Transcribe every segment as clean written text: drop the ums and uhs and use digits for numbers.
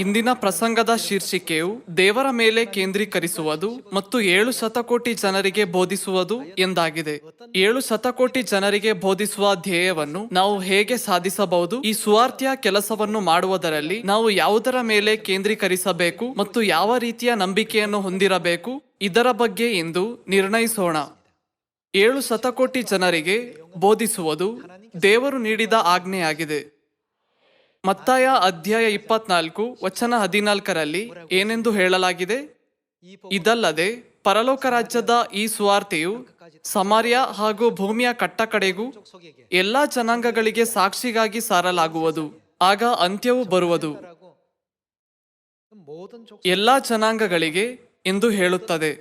ಇಂದಿನ ಪ್ರಸಂಗದ ಶೀರ್ಷಿಕೆಯು ದೇವರ ಮೇಲೆ ಕೇಂದ್ರೀಕರಿಸುವುದು ಮತ್ತು 7 ಶತಕೋಟಿ ಜನರಿಗೆ ಬೋಧಿಸುವುದು ಎಂದಾಗಿದೆ. 7 ಶತಕೋಟಿ ಜನರಿಗೆ ಬೋಧಿಸುವ ಧ್ಯೇಯವನ್ನು ನಾವು ಹೇಗೆ ಸಾಧಿಸಬಹುದು? ಈ ಸುವಾರ್ತೆಯ ಕೆಲಸವನ್ನು ಮಾಡುವುದರಲ್ಲಿ ನಾವು ಯಾವುದರ ಮೇಲೆ ಕೇಂದ್ರೀಕರಿಸಬೇಕು ಮತ್ತು ಯಾವ ರೀತಿಯ ನಂಬಿಕೆಯನ್ನು ಹೊಂದಿರಬೇಕು, ಇದರ ಬಗ್ಗೆ ಇಂದು ನಿರ್ಣಯಿಸೋಣ. 7 ಶತಕೋಟಿ ಜನರಿಗೆ ಬೋಧಿಸುವುದು ದೇವರು ನೀಡಿದ ಆಜ್ಞೆಯಾಗಿದೆ. ಮತ್ತಾಯ ಅಧ್ಯಾಯ 24 ವಚನ 14ರಲ್ಲಿ ಏನೆಂದು ಹೇಳಲಾಗಿದೆ? ಇದಲ್ಲದೆ ಪರಲೋಕ ರಾಜ್ಯದ ಈ ಸುವಾರ್ತೆಯು ಸಮಾರ್ಯ ಹಾಗೂ ಭೂಮಿಯ ಕಟ್ಟಕಡೆಗೂ ಎಲ್ಲಾ ಜನಾಂಗಗಳಿಗೆ ಸಾಕ್ಷಿಗಾಗಿ ಸಾರಲಾಗುವುದು. ಆಗ ಅಂತ್ಯವು ಬರುವುದು. ಎಲ್ಲಾ ಜನಾಂಗಗಳಿಗೆ ಎಂದು ಹೇಳುತ್ತದೆ.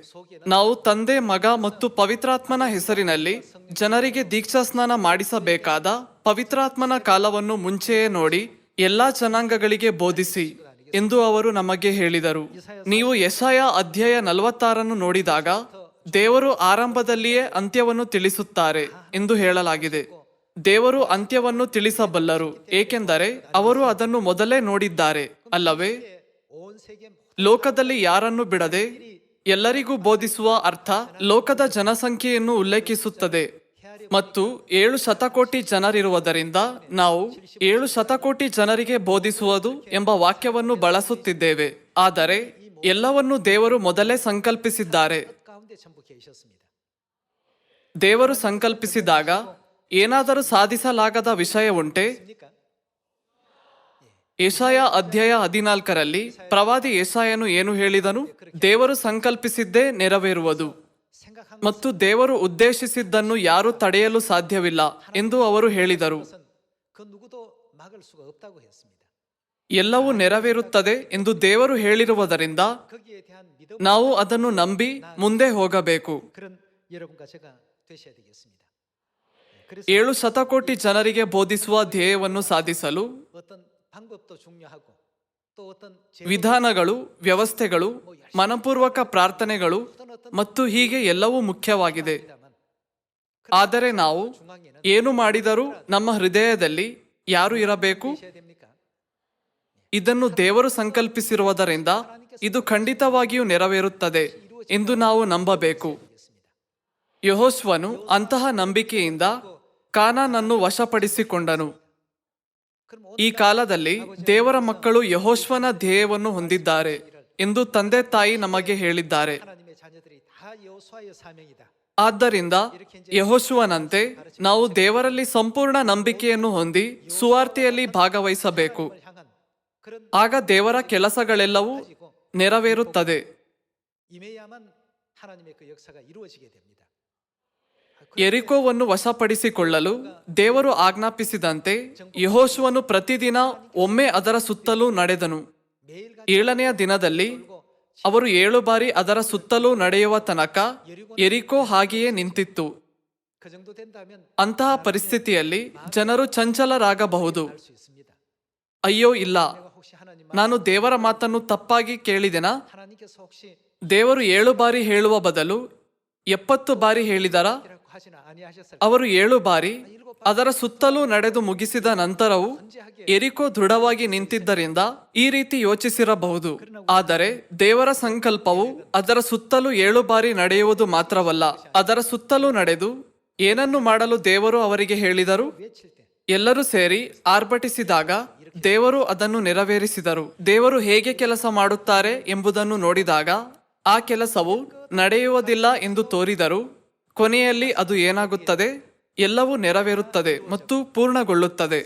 ನಾವು ತಂದೆ, ಮಗ ಮತ್ತು ಪವಿತ್ರಾತ್ಮನ ಹೆಸರಿನಲ್ಲಿ ಜನರಿಗೆ ದೀಕ್ಷಾಸ್ನಾನ ಮಾಡಿಸಬೇಕಾದ ಪವಿತ್ರಾತ್ಮನ ಕಾಲವನ್ನು ಮುಂಚೆಯೇ ನೋಡಿ ಎಲ್ಲಾ ಜನಾಂಗಗಳಿಗೆ ಬೋಧಿಸಿ ಎಂದು ಅವರು ನಮಗೆ ಹೇಳಿದರು. ನೀವು ಯೆಶಾಯ ಅಧ್ಯಾಯ 46 ನೋಡಿದಾಗ ದೇವರು ಆರಂಭದಲ್ಲಿಯೇ ಅಂತ್ಯವನ್ನು ತಿಳಿಸುತ್ತಾರೆ ಎಂದು ಹೇಳಲಾಗಿದೆ. ದೇವರು ಅಂತ್ಯವನ್ನು ತಿಳಿಸಬಲ್ಲರು, ಏಕೆಂದರೆ ಅವರು ಅದನ್ನು ಮೊದಲೇ ನೋಡಿದ್ದಾರೆ ಅಲ್ಲವೇ? ಲೋಕದಲ್ಲಿ ಯಾರನ್ನು ಬಿಡದೆ ಎಲ್ಲರಿಗೂ ಬೋಧಿಸುವ ಅರ್ಥ ಲೋಕದ ಜನಸಂಖ್ಯೆಯನ್ನು ಉಲ್ಲೇಖಿಸುತ್ತದೆ ಮತ್ತು 7 ಶತಕೋಟಿ ಜನರಿರುವುದರಿಂದ ನಾವು 7 ಶತಕೋಟಿ ಜನರಿಗೆ ಬೋಧಿಸುವುದು ಎಂಬ ವಾಕ್ಯವನ್ನು ಬಳಸುತ್ತಿದ್ದೇವೆ. ಆದರೆ ಎಲ್ಲವನ್ನು ದೇವರು ಮೊದಲೇ ಸಂಕಲ್ಪಿಸಿದ್ದಾರೆ. ದೇವರು ಸಂಕಲ್ಪಿಸಿದಾಗ ಏನಾದರೂ ಸಾಧಿಸಲಾಗದ ವಿಷಯ ಉಂಟೆ? ಯೆಶಾಯ ಅಧ್ಯಾಯ 14ರಲ್ಲಿ ಪ್ರವಾದಿ ಯೆಶಾಯನು ಏನು ಹೇಳಿದನು? ದೇವರು ಸಂಕಲ್ಪಿಸಿದ್ದೇ ನೆರವೇರುವುದು ಮತ್ತು ದೇವರು ಉದ್ದೇಶಿಸಿದ್ದನ್ನು ಯಾರೂ ತಡೆಯಲು ಸಾಧ್ಯವಿಲ್ಲ ಎಂದು ಅವರು ಹೇಳಿದರು. ಎಲ್ಲವೂ ನೆರವೇರುತ್ತದೆ ಎಂದು ದೇವರು ಹೇಳಿರುವುದರಿಂದ ನಾವು ಅದನ್ನು ನಂಬಿ ಮುಂದೆ ಹೋಗಬೇಕು. 7 ಶತಕೋಟಿ ಜನರಿಗೆ ಬೋಧಿಸುವ ಧ್ಯೇಯವನ್ನು ಸಾಧಿಸಲು ವಿಧಾನಗಳು, ವ್ಯವಸ್ಥೆಗಳು, ಮನಪೂರ್ವಕ ಪ್ರಾರ್ಥನೆಗಳು ಮತ್ತು ಹೀಗೆ ಎಲ್ಲವೂ ಮುಖ್ಯವಾಗಿದೆ. ಆದರೆ ನಾವು ಏನು ಮಾಡಿದರೂ ನಮ್ಮ ಹೃದಯದಲ್ಲಿ ಯಾರು ಇರಬೇಕು? ಇದನ್ನು ದೇವರು ಸಂಕಲ್ಪಿಸಿರುವುದರಿಂದ ಇದು ಖಂಡಿತವಾಗಿಯೂ ನೆರವೇರುತ್ತದೆ ಎಂದು ನಾವು ನಂಬಬೇಕು. ಯೆಹೋಶುವನು ಅಂತಹ ನಂಬಿಕೆಯಿಂದ ಕಾನಾನನ್ನು ವಶಪಡಿಸಿಕೊಂಡನು. ಈ ಕಾಲದಲ್ಲಿ ದೇವರ ಮಕ್ಕಳು ಯೆಹೋಶುವನ ಧ್ಯೇಯವನ್ನು ಹೊಂದಿದ್ದಾರೆ ಎಂದು ತಂದೆ ತಾಯಿ ನಮಗೆ ಹೇಳಿದ್ದಾರೆ. ಆದ್ದರಿಂದ ಯೆಹೋಶುವನಂತೆ ನಾವು ದೇವರಲ್ಲಿ ಸಂಪೂರ್ಣ ನಂಬಿಕೆಯನ್ನು ಹೊಂದಿ ಸುವಾರ್ತೆಯಲ್ಲಿ ಭಾಗವಹಿಸಬೇಕು. ಆಗ ದೇವರ ಕೆಲಸಗಳೆಲ್ಲವೂ ನೆರವೇರುತ್ತದೆ. ಯೆರಿಕೋವನ್ನು ವಶಪಡಿಸಿಕೊಳ್ಳಲು ದೇವರು ಆಜ್ಞಾಪಿಸಿದಂತೆ ಯೆಹೋಶುವನು ಪ್ರತಿದಿನ ಒಮ್ಮೆ ಅದರ ಸುತ್ತಲೂ ನಡೆದನು. 7ನೆಯ ದಿನದಲ್ಲಿ ಅವರು 7 ಬಾರಿ ಅದರ ಸುತ್ತಲೂ ನಡೆಯುವ ತನಕ ಯೆರಿಕೋ ಹಾಗೆಯೇ ನಿಂತಿತ್ತು. ಅಂತಹ ಪರಿಸ್ಥಿತಿಯಲ್ಲಿ ಜನರು ಚಂಚಲರಾಗಬಹುದು. ಅಯ್ಯೋ ಇಲ್ಲ, ನಾನು ದೇವರ ಮಾತನ್ನು ತಪ್ಪಾಗಿ ಕೇಳಿದೆನಾ? ದೇವರು 7 ಬಾರಿ ಹೇಳುವ ಬದಲು 70 ಬಾರಿ ಹೇಳಿದರ? ಅವರು 7 ಬಾರಿ ಅದರ ಸುತ್ತಲೂ ನಡೆದು ಮುಗಿಸಿದ ನಂತರವೂ ಯೆರಿಕೋ ದೃಢವಾಗಿ ನಿಂತಿದ್ದರಿಂದ ಈ ರೀತಿ ಯೋಚಿಸಿರಬಹುದು. ಆದರೆ ದೇವರ ಸಂಕಲ್ಪವು ಅದರ ಸುತ್ತಲೂ 7 ಬಾರಿ ನಡೆಯುವುದು ಮಾತ್ರವಲ್ಲ, ಅದರ ಸುತ್ತಲೂ ನಡೆದು ಏನನ್ನು ಮಾಡಲು ದೇವರು ಅವರಿಗೆ ಹೇಳಿದರು? ಎಲ್ಲರೂ ಸೇರಿ ಆರ್ಭಟಿಸಿದಾಗ ದೇವರು ಅದನ್ನು ನೆರವೇರಿಸಿದರು. ದೇವರು ಹೇಗೆ ಕೆಲಸ ಮಾಡುತ್ತಾರೆ ಎಂಬುದನ್ನು ನೋಡಿದಾಗ ಆ ಕೆಲಸವು ನಡೆಯುವುದಿಲ್ಲ ಎಂದು ತೋರಿದರು. ಕೊನೆಯಲ್ಲಿ ಅದು ಏನಾಗುತ್ತದೆ? ಎಲ್ಲವೂ ನೆರವೇರುತ್ತದೆ ಮತ್ತು ಪೂರ್ಣಗೊಳ್ಳುತ್ತದೆ.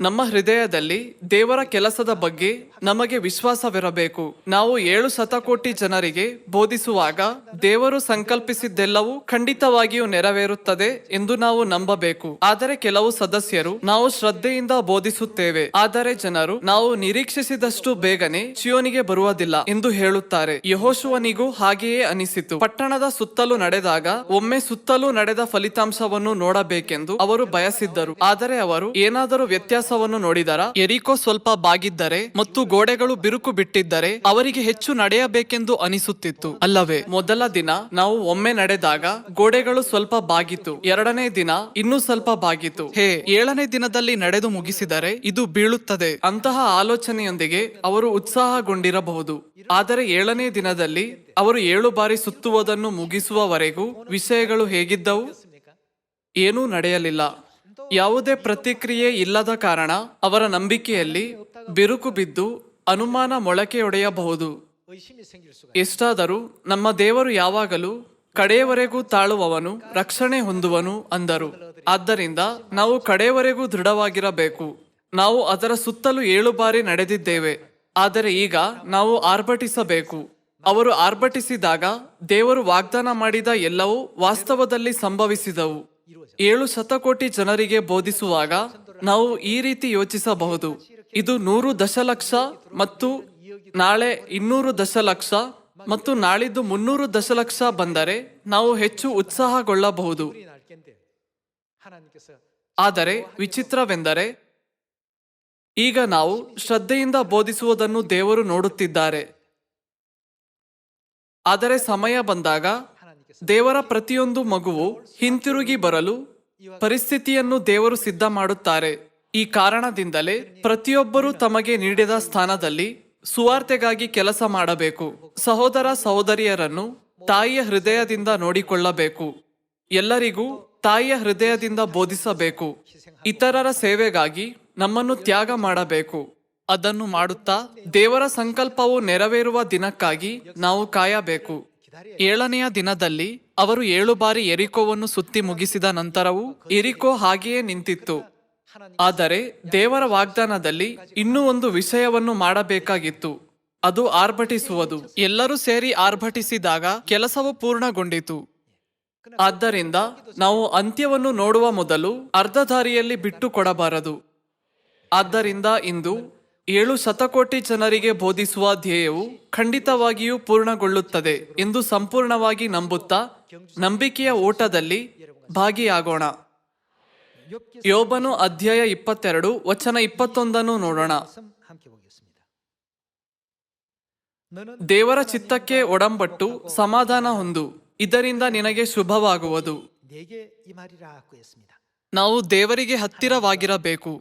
ನಮ್ಮ ಹೃದಯದಲ್ಲಿ ದೇವರ ಕೆಲಸದ ಬಗ್ಗೆ ನಮಗೆ ವಿಶ್ವಾಸವಿರಬೇಕು. ನಾವು 7 ಶತಕೋಟಿ ಜನರಿಗೆ ಬೋಧಿಸುವಾಗ ದೇವರು ಸಂಕಲ್ಪಿಸಿದ್ದೆಲ್ಲವೂ ಖಂಡಿತವಾಗಿಯೂ ನೆರವೇರುತ್ತದೆ ಎಂದು ನಾವು ನಂಬಬೇಕು. ಆದರೆ ಕೆಲವು ಸದಸ್ಯರು ನಾವು ಶ್ರದ್ಧೆಯಿಂದ ಬೋಧಿಸುತ್ತೇವೆ, ಆದರೆ ಜನರು ನಾವು ನಿರೀಕ್ಷಿಸಿದಷ್ಟು ಬೇಗನೆ ಚೀಯೋನಿಗೆ ಬರುವುದಿಲ್ಲ ಎಂದು ಹೇಳುತ್ತಾರೆ. ಯೆಹೋಶುವನಿಗೂ ಹಾಗೆಯೇ ಅನಿಸಿತು. ಪಟ್ಟಣದ ಸುತ್ತಲೂ ನಡೆದಾಗ ಒಮ್ಮೆ ಸುತ್ತಲೂ ನಡೆದ ಫಲಿತಾಂಶವನ್ನು ನೋಡಬೇಕು. ಮಾಡಬೇಕೆಂದು ಅವರು ಬಯಸಿದ್ದರು. ಆದರೆ ಅವರು ಏನಾದರೂ ವ್ಯತ್ಯಾಸವನ್ನು ನೋಡಿದರ, ಎರಿಕೋ ಸ್ವಲ್ಪ ಬಾಗಿದ್ದರೆ ಮತ್ತು ಗೋಡೆಗಳು ಬಿರುಕು ಬಿಟ್ಟಿದ್ದರೆ ಅವರಿಗೆ ಹೆಚ್ಚು ನಡೆಯಬೇಕೆಂದು ಅನಿಸುತ್ತಿತ್ತು, ಅಲ್ಲವೇ? ಮೊದಲ ದಿನ ನಾವು ಒಮ್ಮೆ ನಡೆದಾಗ ಗೋಡೆಗಳು ಸ್ವಲ್ಪ ಬಾಗಿತು, ಎರಡನೇ ದಿನ ಇನ್ನೂ ಸ್ವಲ್ಪ ಬಾಗಿತು. ಏಳನೇ ದಿನದಲ್ಲಿ ನಡೆದು ಮುಗಿಸಿದರೆ ಇದು ಬೀಳುತ್ತದೆ. ಅಂತಹ ಆಲೋಚನೆಯೊಂದಿಗೆ ಅವರು ಉತ್ಸಾಹಗೊಂಡಿರಬಹುದು. ಆದರೆ ಏಳನೇ ದಿನದಲ್ಲಿ ಅವರು 7 ಬಾರಿ ಸುತ್ತುವುದನ್ನು ಮುಗಿಸುವವರೆಗೂ ವಿಷಯಗಳು ಹೇಗಿದ್ದವು? ಏನೂ ನಡೆಯಲಿಲ್ಲ. ಯಾವುದೇ ಪ್ರತಿಕ್ರಿಯೆ ಇಲ್ಲದ ಕಾರಣ ಅವರ ನಂಬಿಕೆಯಲ್ಲಿ ಬಿರುಕು ಬಿದ್ದು ಅನುಮಾನ ಮೊಳಕೆಯೊಡೆಯಬಹುದು. ಎಷ್ಟಾದರೂ ನಮ್ಮ ದೇವರು ಯಾವಾಗಲೂ ಕಡೆಯವರೆಗೂ ತಾಳುವವನು, ರಕ್ಷಣೆ ಹೊಂದುವನು ಅಂದರು. ಆದ್ದರಿಂದ ನಾವು ಕಡೆಯವರೆಗೂ ದೃಢವಾಗಿರಬೇಕು. ನಾವು ಅದರ ಸುತ್ತಲೂ 7 ಬಾರಿ ನಡೆದಿದ್ದೇವೆ, ಆದರೆ ಈಗ ನಾವು ಆರ್ಭಟಿಸಬೇಕು. ಅವರು ಆರ್ಭಟಿಸಿದಾಗ ದೇವರು ವಾಗ್ದಾನ ಮಾಡಿದ ಎಲ್ಲವೂ ವಾಸ್ತವದಲ್ಲಿ ಸಂಭವಿಸಿದವು. 7 ಶತಕೋಟಿ ಜನರಿಗೆ ಬೋಧಿಸುವಾಗ ನಾವು ಈ ರೀತಿ ಯೋಚಿಸಬಹುದು, ಇದು 100 ದಶಲಕ್ಷ ಮತ್ತು ನಾಳೆ 200 ದಶಲಕ್ಷ ಮತ್ತು ನಾಳಿದ್ದು 300 ದಶಲಕ್ಷ ಬಂದರೆ ನಾವು ಹೆಚ್ಚು ಉತ್ಸಾಹಗೊಳ್ಳಬಹುದು. ಆದರೆ ವಿಚಿತ್ರವೆಂದರೆ ಈಗ ನಾವು ಶ್ರದ್ಧೆಯಿಂದ ಬೋಧಿಸುವುದನ್ನು ದೇವರು ನೋಡುತ್ತಿದ್ದಾರೆ. ಆದರೆ ಸಮಯ ಬಂದಾಗ ದೇವರ ಪ್ರತಿಯೊಂದು ಮಗುವು ಹಿಂತಿರುಗಿ ಬರಲು ಪರಿಸ್ಥಿತಿಯನ್ನು ದೇವರು ಸಿದ್ಧ ಮಾಡುತ್ತಾರೆ. ಈ ಕಾರಣದಿಂದಲೇ ಪ್ರತಿಯೊಬ್ಬರೂ ತಮಗೆ ನೀಡಿದ ಸ್ಥಾನದಲ್ಲಿ ಸುವಾರ್ತೆಗಾಗಿ ಕೆಲಸ ಮಾಡಬೇಕು. ಸಹೋದರ ಸಹೋದರಿಯರನ್ನು ತಾಯಿಯ ಹೃದಯದಿಂದ ನೋಡಿಕೊಳ್ಳಬೇಕು. ಎಲ್ಲರಿಗೂ ತಾಯಿಯ ಹೃದಯದಿಂದ ಬೋಧಿಸಬೇಕು. ಇತರರ ಸೇವೆಗಾಗಿ ನಮ್ಮನ್ನು ತ್ಯಾಗ ಮಾಡಬೇಕು. ಅದನ್ನು ಮಾಡುತ್ತಾ ದೇವರ ಸಂಕಲ್ಪವು ನೆರವೇರುವ ದಿನಕ್ಕಾಗಿ ನಾವು ಕಾಯಬೇಕು. 7ನೆಯ ದಿನದಲ್ಲಿ ಅವರು 7 ಬಾರಿ ಎರಿಕೋವನ್ನು ಸುತ್ತಿ ಮುಗಿಸಿದ ನಂತರವೂ ಎರಿಕೋ ಹಾಗೆಯೇ ನಿಂತಿತ್ತು. ಆದರೆ ದೇವರ ವಾಗ್ದಾನದಲ್ಲಿ ಇನ್ನೂ ಒಂದು ವಿಷಯವನ್ನು ಮಾಡಬೇಕಾಗಿತ್ತು, ಅದು ಆರ್ಭಟಿಸುವುದು. ಎಲ್ಲರೂ ಸೇರಿ ಆರ್ಭಟಿಸಿದಾಗ ಕೆಲಸವು ಪೂರ್ಣಗೊಂಡಿತು. ಆದ್ದರಿಂದ ನಾವು ಅಂತ್ಯವನ್ನು ನೋಡುವ ಮೊದಲು ಅರ್ಧ ದಾರಿಯಲ್ಲಿ ಬಿಟ್ಟು ಕೊಡಬಾರದು. ಆದ್ದರಿಂದ ಇಂದು 7 ಶತಕೋಟಿ ಜನರಿಗೆ ಬೋಧಿಸುವ ಧ್ಯೇಯವು ಖಂಡಿತವಾಗಿಯೂ ಪೂರ್ಣಗೊಳ್ಳುತ್ತದೆ ಎಂದು ಸಂಪೂರ್ಣವಾಗಿ ನಂಬುತ್ತಾ ನಂಬಿಕೆಯ ಓಟದಲ್ಲಿ ಭಾಗಿಯಾಗೋಣ. ಯೋಬನು ಅಧ್ಯಾಯ 22 ವಚನ 21 ನೋಡೋಣ. ದೇವರ ಚಿತ್ತಕ್ಕೆ ಒಡಂಬಟ್ಟು ಸಮಾಧಾನ ಹೊಂದು, ಇದರಿಂದ ನಿನಗೆ ಶುಭವಾಗುವುದು. ನಾವು ದೇವರಿಗೆ ಹತ್ತಿರವಾಗಿರಬೇಕು,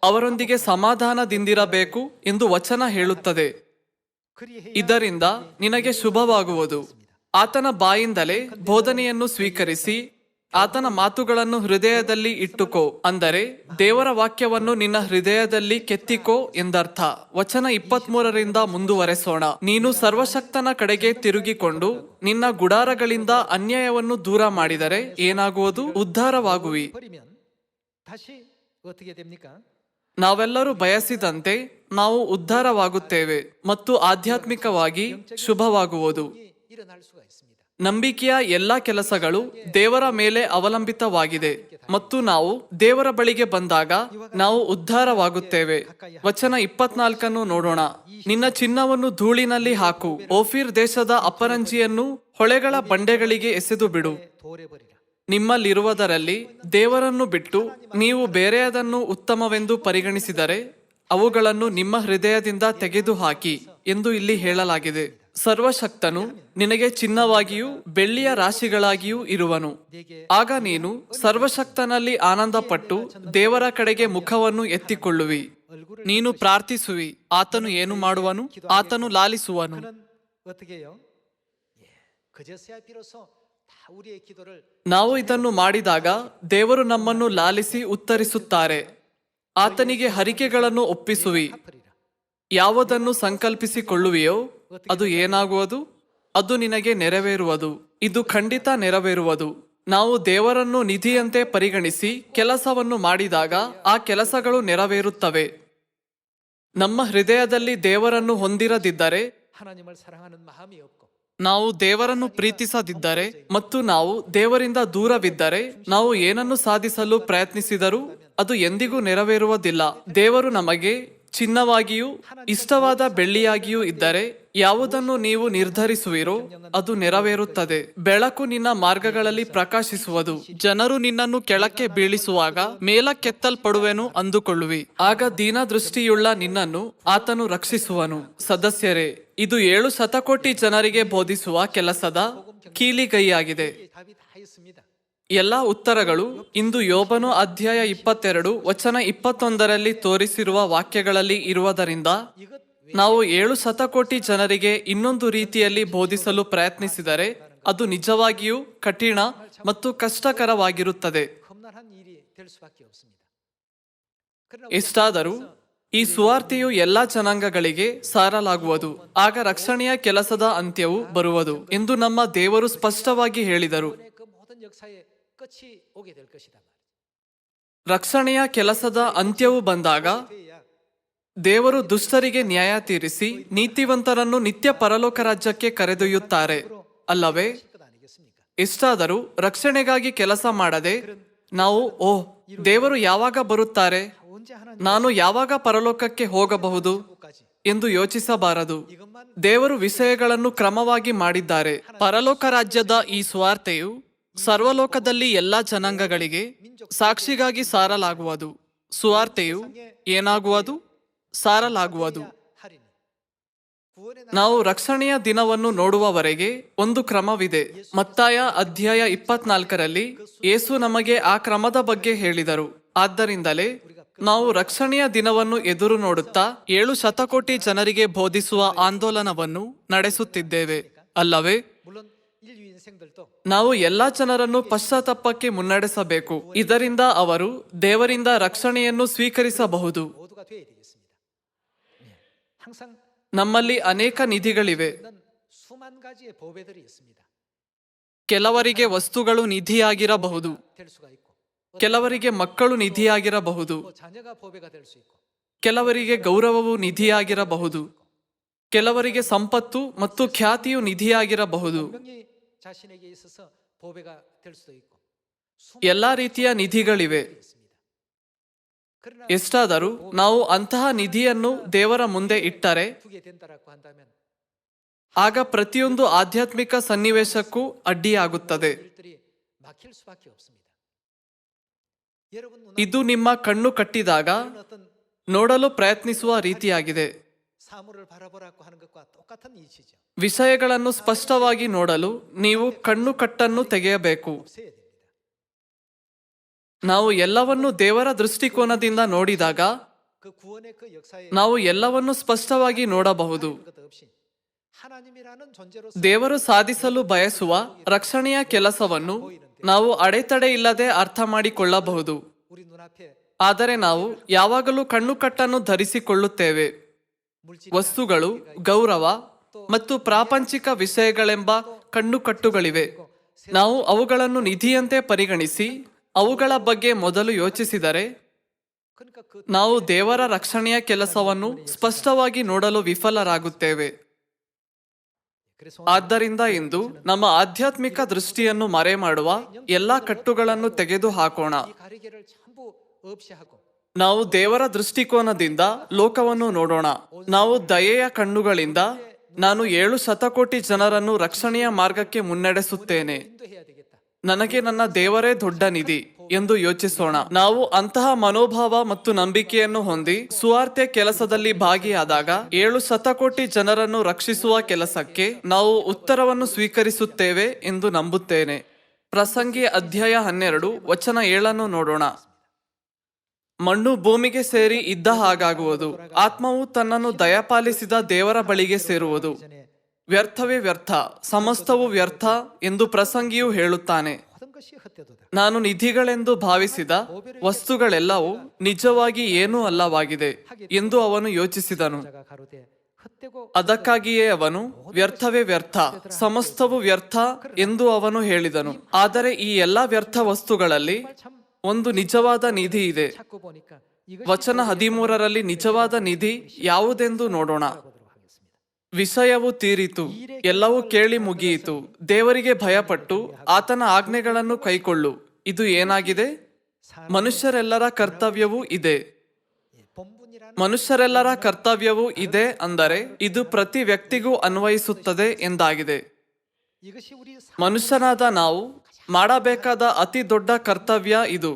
ಅವರೊಂದಿಗೆ ಸಮಾಧಾನದಿಂದಿರಬೇಕು ಎಂದು ವಚನ ಹೇಳುತ್ತದೆ. ಇದರಿಂದ ನಿನಗೆ ಶುಭವಾಗುವುದು. ಆತನ ಬಾಯಿಂದಲೇ ಬೋಧನೆಯನ್ನು ಸ್ವೀಕರಿಸಿ ಆತನ ಮಾತುಗಳನ್ನು ಹೃದಯದಲ್ಲಿ ಇಟ್ಟುಕೋ, ಅಂದರೆ ದೇವರ ವಾಕ್ಯವನ್ನು ನಿನ್ನ ಹೃದಯದಲ್ಲಿ ಕೆತ್ತಿಕೋ ಎಂದರ್ಥ. ವಚನ 23ರಿಂದ ಮುಂದುವರೆಸೋಣ. ನೀನು ಸರ್ವಶಕ್ತನ ಕಡೆಗೆ ತಿರುಗಿಕೊಂಡು ನಿನ್ನ ಗುಡಾರಗಳಿಂದ ಅನ್ಯಾಯವನ್ನು ದೂರ ಮಾಡಿದರೆ ಏನಾಗುವುದು? ಉದ್ಧಾರವಾಗುವಿ. ನಾವೆಲ್ಲರೂ ಬಯಸಿದಂತೆ ನಾವು ಉದ್ಧಾರವಾಗುತ್ತೇವೆ ಮತ್ತು ಆಧ್ಯಾತ್ಮಿಕವಾಗಿ ಶುಭವಾಗುವುದು. ನಂಬಿಕೆಯ ಎಲ್ಲಾ ಕೆಲಸಗಳು ದೇವರ ಮೇಲೆ ಅವಲಂಬಿತವಾಗಿದೆ ಮತ್ತು ನಾವು ದೇವರ ಬಳಿಗೆ ಬಂದಾಗ ನಾವು ಉದ್ಧಾರವಾಗುತ್ತೇವೆ. ವಚನ 24 ನೋಡೋಣ. ನಿನ್ನ ಚಿನ್ನವನ್ನು ಧೂಳಿನಲ್ಲಿ ಹಾಕು, ಓಫೀರ್ ದೇಶದ ಅಪರಂಜಿಯನ್ನು ಹೊಳೆಗಳ ಬಂಡೆಗಳಿಗೆ ಎಸೆದು ಬಿಡು. ನಿಮ್ಮಲ್ಲಿರುವುದರಲ್ಲಿ ದೇವರನ್ನು ಬಿಟ್ಟು ನೀವು ಬೇರೆಯದನ್ನು ಉತ್ತಮವೆಂದು ಪರಿಗಣಿಸಿದರೆ ಅವುಗಳನ್ನು ನಿಮ್ಮ ಹೃದಯದಿಂದ ತೆಗೆದುಹಾಕಿ ಎಂದು ಇಲ್ಲಿ ಹೇಳಲಾಗಿದೆ. ಸರ್ವಶಕ್ತನು ನಿನಗೆ ಚಿನ್ನವಾಗಿಯೂ ಬೆಳ್ಳಿಯ ರಾಶಿಗಳಾಗಿಯೂ ಇರುವನು. ಆಗ ನೀನು ಸರ್ವಶಕ್ತನಲ್ಲಿ ಆನಂದಪಟ್ಟು ದೇವರ ಕಡೆಗೆ ಮುಖವನ್ನು ಎತ್ತಿಕೊಳ್ಳುವಿ. ನೀನು ಪ್ರಾರ್ಥಿಸುವಿ, ಆತನು ಏನು ಮಾಡುವನು? ಆತನು ಲಾಲಿಸುವನು. ನಾವು ಇದನ್ನು ಮಾಡಿದಾಗ ದೇವರು ನಮ್ಮನ್ನು ಲಾಲಿಸಿ ಉತ್ತರಿಸುತ್ತಾರೆ. ಆತನಿಗೆ ಹರಿಕೆಗಳನ್ನು ಒಪ್ಪಿಸುವಿ. ಯಾವುದನ್ನು ಸಂಕಲ್ಪಿಸಿಕೊಳ್ಳುವಿಯೋ ಅದು ಏನಾಗುವುದು? ಅದು ನಿನಗೆ ನೆರವೇರುವುದು. ಇದು ಖಂಡಿತ ನೆರವೇರುವುದು. ನಾವು ದೇವರನ್ನು ನಿಧಿಯಂತೆ ಪರಿಗಣಿಸಿ ಕೆಲಸವನ್ನು ಮಾಡಿದಾಗ ಆ ಕೆಲಸಗಳು ನೆರವೇರುತ್ತವೆ. ನಮ್ಮ ಹೃದಯದಲ್ಲಿ ದೇವರನ್ನು ಹೊಂದಿರದಿದ್ದರೆ, ನಾವು ದೇವರನ್ನು ಪ್ರೀತಿಸದಿದ್ದರೆ ಮತ್ತು ನಾವು ದೇವರಿಂದ ದೂರವಿದ್ದರೆ ನಾವು ಏನನ್ನು ಸಾಧಿಸಲು ಪ್ರಯತ್ನಿಸಿದರೂ ಅದು ಎಂದಿಗೂ ನೆರವೇರುವುದಿಲ್ಲ. ದೇವರು ನಮಗೆ ಚಿನ್ನವಾಗಿಯೂ ಇಷ್ಟವಾದ ಬೆಳ್ಳಿಯಾಗಿಯೂ ಇದ್ದರೆ ಯಾವುದನ್ನು ನೀವು ನಿರ್ಧರಿಸುವಿರೋ ಅದು ನೆರವೇರುತ್ತದೆ. ಬೆಳಕು ನಿನ್ನ ಮಾರ್ಗಗಳಲ್ಲಿ ಪ್ರಕಾಶಿಸುವುದು. ಜನರು ನಿನ್ನನ್ನು ಕೆಳಕ್ಕೆ ಬೀಳಿಸುವಾಗ ಮೇಲಕ್ಕೆತ್ತಲ್ಪಡುವೆನು ಅಂದುಕೊಳ್ಳುವಿ. ಆಗ ದೀನದೃಷ್ಟಿಯುಳ್ಳ ನಿನ್ನನ್ನು ಆತನು ರಕ್ಷಿಸುವನು. ಸದಸ್ಯರೇ, ಇದು 7 ಶತಕೋಟಿ ಜನರಿಗೆ ಬೋಧಿಸುವ ಕೆಲಸದ ಕೀಲಿಗೈಯಾಗಿದೆ. ಎಲ್ಲಾ ಉತ್ತರಗಳು ಇಂದು ಯೋಬನು ಅಧ್ಯಾಯ 22 ವಚನ 21ರಲ್ಲಿ ತೋರಿಸಿರುವ ವಾಕ್ಯಗಳಲ್ಲಿ ಇರುವುದರಿಂದ ನಾವು 7 ಶತಕೋಟಿ ಜನರಿಗೆ ಇನ್ನೊಂದು ರೀತಿಯಲ್ಲಿ ಬೋಧಿಸಲು ಪ್ರಯತ್ನಿಸಿದರೆ ಅದು ನಿಜವಾಗಿಯೂ ಕಠಿಣ ಮತ್ತು ಕಷ್ಟಕರವಾಗಿರುತ್ತದೆ. ಎಷ್ಟಾದರೂ ಈ ಸುವಾರ್ತೆಯು ಎಲ್ಲಾ ಜನಾಂಗಗಳಿಗೆ ಸಾರಲಾಗುವುದು. ಆಗ ರಕ್ಷಣೆಯ ಕೆಲಸದ ಅಂತ್ಯವು ಬರುವುದು ಎಂದು ನಮ್ಮ ದೇವರು ಸ್ಪಷ್ಟವಾಗಿ ಹೇಳಿದರು. ರಕ್ಷಣೆಯ ಕೆಲಸದ ಅಂತ್ಯವು ಬಂದಾಗ ದೇವರು ದುಷ್ಟರಿಗೆ ನ್ಯಾಯ ತೀರಿಸಿ ನೀತಿವಂತರನ್ನು ನಿತ್ಯ ಪರಲೋಕ ರಾಜ್ಯಕ್ಕೆ ಕರೆದೊಯ್ಯುತ್ತಾರೆ, ಅಲ್ಲವೇ? ಎಷ್ಟಾದರೂ ರಕ್ಷಣೆಗಾಗಿ ಕೆಲಸ ಮಾಡದೆ ನಾವು ದೇವರು ಯಾವಾಗ ಬರುತ್ತಾರೆ, ನಾನು ಯಾವಾಗ ಪರಲೋಕಕ್ಕೆ ಹೋಗಬಹುದು ಎಂದು ಯೋಚಿಸಬಾರದು. ದೇವರು ವಿಷಯಗಳನ್ನು ಕ್ರಮವಾಗಿ ಮಾಡಿದ್ದಾರೆ. ಪರಲೋಕ ರಾಜ್ಯದ ಈ ಸುವಾರ್ತೆಯು ಸರ್ವಲೋಕದಲ್ಲಿ ಎಲ್ಲಾ ಜನಾಂಗಗಳಿಗೆ ಸಾಕ್ಷಿಗಾಗಿ ಸಾರಲಾಗುವುದು. ಸುವಾರ್ತೆಯು ಏನಾಗುವುದು? ಸಾರಲಾಗುವುದು. ನಾವು ರಕ್ಷಣೆಯ ದಿನವನ್ನು ನೋಡುವವರೆಗೆ ಒಂದು ಕ್ರಮವಿದೆ. ಮತ್ತಾಯ ಅಧ್ಯಾಯ 24ರಲ್ಲಿ ಯೇಸು ನಮಗೆ ಆ ಕ್ರಮದ ಬಗ್ಗೆ ಹೇಳಿದರು. ಆದ್ದರಿಂದಲೇ ನಾವು ರಕ್ಷಣೆಯ ದಿನವನ್ನು ಎದುರು ನೋಡುತ್ತಾ 7 ಶತಕೋಟಿ ಜನರಿಗೆ ಬೋಧಿಸುವ ಆಂದೋಲನವನ್ನು ನಡೆಸುತ್ತಿದ್ದೇವೆ, ಅಲ್ಲವೇ? ನಾವು ಎಲ್ಲಾ ಜನರನ್ನು ಪಶ್ಚಾತ್ತಾಪಕ್ಕೆ ಮುನ್ನಡೆಸಬೇಕು. ಇದರಿಂದ ಅವರು ದೇವರಿಂದ ರಕ್ಷಣೆಯನ್ನು ಸ್ವೀಕರಿಸಬಹುದು. ನಮ್ಮಲ್ಲಿ ಅನೇಕ ನಿಧಿಗಳಿವೆ. ಕೆಲವರಿಗೆ ವಸ್ತುಗಳು ನಿಧಿಯಾಗಿರಬಹುದು, ಕೆಲವರಿಗೆ ಮಕ್ಕಳು ನಿಧಿಯಾಗಿರಬಹುದು, ಕೆಲವರಿಗೆ ಗೌರವವು ನಿಧಿಯಾಗಿರಬಹುದು, ಕೆಲವರಿಗೆ ಸಂಪತ್ತು ಮತ್ತು ಖ್ಯಾತಿಯು ನಿಧಿಯಾಗಿರಬಹುದು. ಎಲ್ಲಾ ರೀತಿಯ ನಿಧಿಗಳಿವೆ. ಎಷ್ಟಾದರೂ ನಾವು ಅಂತಹ ನಿಧಿಯನ್ನು ದೇವರ ಮುಂದೆ ಇಟ್ಟರೆ ಆಗ ಪ್ರತಿಯೊಂದು ಆಧ್ಯಾತ್ಮಿಕ ಸನ್ನಿವೇಶಕ್ಕೂ ಅಡ್ಡಿಯಾಗುತ್ತದೆ. ಇದು ನಿಮ್ಮ ಕಣ್ಣು ಕಟ್ಟಿದಾಗ ನೋಡಲು ಪ್ರಯತ್ನಿಸುವ ರೀತಿಯಾಗಿದೆ. ವಿಷಯಗಳನ್ನು ಸ್ಪಷ್ಟವಾಗಿ ನೋಡಲು ನೀವು ಕಣ್ಣು ಕಟ್ಟನ್ನು ತೆಗೆಯಬೇಕು. ನಾವು ಎಲ್ಲವನ್ನು ದೇವರ ದೃಷ್ಟಿಕೋನದಿಂದ ನೋಡಿದಾಗ ನಾವು ಎಲ್ಲವನ್ನು ಸ್ಪಷ್ಟವಾಗಿ ನೋಡಬಹುದು. ದೇವರು ಸಾಧಿಸಲು ಬಯಸುವ ರಕ್ಷಣೆಯ ಕೆಲಸವನ್ನು ನಾವು ಅಡೆತಡೆ ಇಲ್ಲದೆ ಅರ್ಥ ಮಾಡಿಕೊಳ್ಳಬಹುದು. ಆದರೆ ನಾವು ಯಾವಾಗಲೂ ಕಣ್ಣು ಕಟ್ಟನ್ನು ಧರಿಸಿಕೊಳ್ಳುತ್ತೇವೆ. ವಸ್ತುಗಳು, ಗೌರವ ಮತ್ತು ಪ್ರಾಪಂಚಿಕ ವಿಷಯಗಳೆಂಬ ಕಣ್ಣುಕಟ್ಟುಗಳಿವೆ. ನಾವು ಅವುಗಳನ್ನು ನಿಧಿಯಂತೆ ಪರಿಗಣಿಸಿ ಅವುಗಳ ಬಗ್ಗೆ ಮೊದಲು ಯೋಚಿಸಿದರೆ ನಾವು ದೇವರ ರಕ್ಷಣೆಯ ಕೆಲಸವನ್ನು ಸ್ಪಷ್ಟವಾಗಿ ನೋಡಲು ವಿಫಲರಾಗುತ್ತೇವೆ. ಆದ್ದರಿಂದ ಇಂದು ನಮ್ಮ ಆಧ್ಯಾತ್ಮಿಕ ದೃಷ್ಟಿಯನ್ನು ಮರೆಮಾಡುವ ಎಲ್ಲಾ ಕಟ್ಟುಗಳನ್ನು ತೆಗೆದು ಹಾಕೋಣ. ನಾವು ದೇವರ ದೃಷ್ಟಿಕೋನದಿಂದ ಲೋಕವನ್ನು ನೋಡೋಣ. ನಾವು ದಯೆಯ ಕಣ್ಣುಗಳಿಂದ ನಾನು 7 ಶತಕೋಟಿ ಜನರನ್ನು ರಕ್ಷಣೆಯ ಮಾರ್ಗಕ್ಕೆ ಮುನ್ನಡೆಸುತ್ತೇನೆ, ನನಗೆ ನನ್ನ ದೇವರೇ ದೊಡ್ಡ ನಿಧಿ ಎಂದು ಯೋಚಿಸೋಣ. ನಾವು ಅಂತಹ ಮನೋಭಾವ ಮತ್ತು ನಂಬಿಕೆಯನ್ನು ಹೊಂದಿ ಸುವಾರ್ತೆ ಕೆಲಸದಲ್ಲಿ ಭಾಗಿಯಾದಾಗ 7 ಶತಕೋಟಿ ಜನರನ್ನು ರಕ್ಷಿಸುವ ಕೆಲಸಕ್ಕೆ ನಾವು ಉತ್ತರವನ್ನು ಸ್ವೀಕರಿಸುತ್ತೇವೆ ಎಂದು ನಂಬುತ್ತೇನೆ. ಪ್ರಸಂಗಿ ಅಧ್ಯಾಯ 12 ವಚನ 7 ನೋಡೋಣ. ಮಣ್ಣು ಭೂಮಿಗೆ ಸೇರಿ ಇದ್ದ ಹಾಗಾಗುವುದು, ಆತ್ಮವು ತನ್ನನ್ನು ದಯಪಾಲಿಸಿದ ದೇವರ ಬಳಿಗೆ ಸೇರುವುದು. ವ್ಯರ್ಥವೇ ವ್ಯರ್ಥ, ಸಮಸ್ತವು ವ್ಯರ್ಥ ಎಂದು ಪ್ರಸಂಗಿಯು ಹೇಳುತ್ತಾನೆ. ನಾನು ನಿಧಿಗಳೆಂದು ಭಾವಿಸಿದ ವಸ್ತುಗಳೆಲ್ಲವೂ ನಿಜವಾಗಿ ಏನೂ ಅಲ್ಲವಾಗಿದೆ ಎಂದು ಅವನು ಯೋಚಿಸಿದನು. ಅದಕ್ಕಾಗಿಯೇ ಅವನು ವ್ಯರ್ಥವೇ ವ್ಯರ್ಥ, ಸಮಸ್ತವು ವ್ಯರ್ಥ ಎಂದು ಅವನು ಹೇಳಿದನು. ಆದರೆ ಈ ಎಲ್ಲಾ ವ್ಯರ್ಥ ವಸ್ತುಗಳಲ್ಲಿ ಒಂದು ನಿಜವಾದ ನಿಧಿ ಇದೆ. ವಚನ 13ರಲ್ಲಿ ನಿಜವಾದ ನಿಧಿ ಯಾವುದೆಂದು ನೋಡೋಣ. ವಿಷಯವು ತೀರಿತು, ಎಲ್ಲವೂ ಕೇಳಿ ಮುಗಿಯಿತು, ದೇವರಿಗೆ ಭಯಪಟ್ಟು ಆತನ ಆಜ್ಞೆಗಳನ್ನು ಕೈಕೊಳ್ಳು. ಇದು ಏನಾಗಿದೆ? ಮನುಷ್ಯರೆಲ್ಲರ ಕರ್ತವ್ಯವೂ ಇದೆ. ಮನುಷ್ಯರೆಲ್ಲರ ಕರ್ತವ್ಯವೂ ಇದೆ ಅಂದರೆ ಇದು ಪ್ರತಿ ವ್ಯಕ್ತಿಗೂ ಅನ್ವಯಿಸುತ್ತದೆ ಎಂದಾಗಿದೆ. 이것이 우리 ಮನುಷ್ಯನಾದ ನಾವು ಮಾಡಬೇಕಾದ ಅತಿ ದೊಡ್ಡ ಕರ್ತವ್ಯ ಇದು.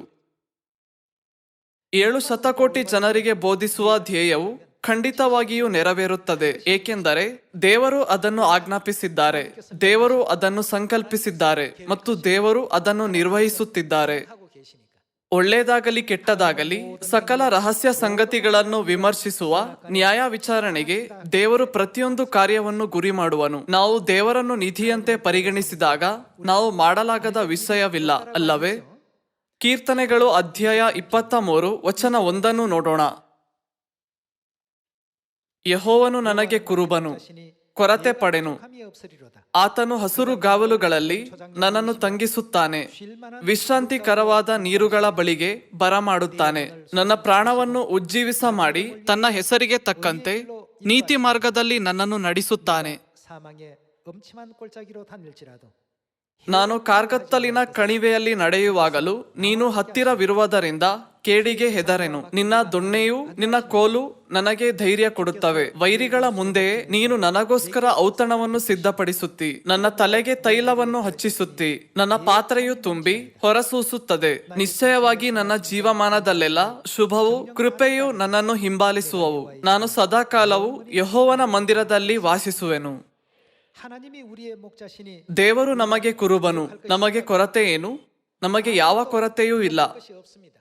7 ಶತಕೋಟಿ ಜನರಿಗೆ ಬೋಧಿಸುವ ಧ್ಯೇಯವು ಖಂಡಿತವಾಗಿಯೂ ನೆರವೇರುತ್ತದೆ, ಏಕೆಂದರೆ ದೇವರು ಅದನ್ನು ಆಜ್ಞಾಪಿಸಿದ್ದಾರೆ, ದೇವರು ಅದನ್ನು ಸಂಕಲ್ಪಿಸಿದ್ದಾರೆ ಮತ್ತು ದೇವರು ಅದನ್ನು ನಿರ್ವಹಿಸುತ್ತಿದ್ದಾರೆ. 하고 계시니까. ಒಳ್ಳೆಯದಾಗಲಿ ಕೆಟ್ಟದಾಗಲಿ ಸಕಲ ರಹಸ್ಯ ಸಂಗತಿಗಳನ್ನು ವಿಮರ್ಶಿಸುವ ನ್ಯಾಯ ವಿಚಾರಣೆಗೆ ದೇವರು ಪ್ರತಿಯೊಂದು ಕಾರ್ಯವನ್ನು ಗುರಿ ಮಾಡುವನು. ನಾವು ದೇವರನ್ನು ನಿಧಿಯಂತೆ ಪರಿಗಣಿಸಿದಾಗ ನಾವು ಮಾಡಲಾಗದ ವಿಷಯವಿಲ್ಲ ಅಲ್ಲವೇ? ಕೀರ್ತನೆಗಳು ಅಧ್ಯಾಯ 23 ವಚನ 1 ನೋಡೋಣ. ಯೆಹೋವನು ನನಗೆ ಕುರುಬನು, ಕೊರತೆ ಪಡೆನು. 감이 없으리로다. ಆತನು ಹಸುರು ಗಾವಲುಗಳಲ್ಲಿ ನನ್ನನ್ನು ತಂಗಿಸುತ್ತಾನೆ, ವಿಶ್ರಾಂತಿಕರವಾದ ನೀರುಗಳ ಬಳಿಗೆ ಬರಮಾಡುತ್ತಾನೆ. ನನ್ನ ಪ್ರಾಣವನ್ನು ಉಜ್ಜೀವಿಸ ಮಾಡಿ ತನ್ನ ಹೆಸರಿಗೆ ತಕ್ಕಂತೆ ನೀತಿ ಮಾರ್ಗದಲ್ಲಿ ನನ್ನನ್ನು ನಡೆಸುತ್ತಾನೆ. 사망의 엄침한 골짜기로 다닐지라도 ನಾನು ಕಾರ್ಗತ್ತಲಿನ ಕಣಿವೆಯಲ್ಲಿ ನಡೆಯುವಾಗಲೂ ನೀನು ಹತ್ತಿರವಿರುವುದರಿಂದ ಕೇಡಿಗೆ ಹೆದರೆನು. ನಿನ್ನ ದೊಣ್ಣೆಯೂ ನಿನ್ನ ಕೋಲು ನನಗೆ ಧೈರ್ಯ ಕೊಡುತ್ತವೆ. ವೈರಿಗಳ ಮುಂದೆಯೇ ನೀನು ನನಗೋಸ್ಕರ ಔತಣವನ್ನು ಸಿದ್ಧಪಡಿಸುತ್ತಿ, ನನ್ನ ತಲೆಗೆ ತೈಲವನ್ನು ಹಚ್ಚಿಸುತ್ತಿ. ನನ್ನ ಪಾತ್ರೆಯು ತುಂಬಿ ಹೊರಸೂಸುತ್ತದೆ. ನಿಶ್ಚಯವಾಗಿ ನನ್ನ ಜೀವಮಾನದಲ್ಲೆಲ್ಲ ಶುಭವೂ ಕೃಪೆಯೂ ನನ್ನನ್ನು ಹಿಂಬಾಲಿಸುವವು. ನಾನು ಸದಾಕಾಲವೂ ಯೆಹೋವನ ಮಂದಿರದಲ್ಲಿ ವಾಸಿಸುವೆನು. 하나님이 우리의 목자시니 ದೇವರು ನಮಗೆ ಕುರುಬನು, ನಮಗೆ ಕೊರತೆ ಏನು? ನಮಗೆ ಯಾವ ಕೊರತೆಯೂ ಇಲ್ಲ. 것이 없습니다.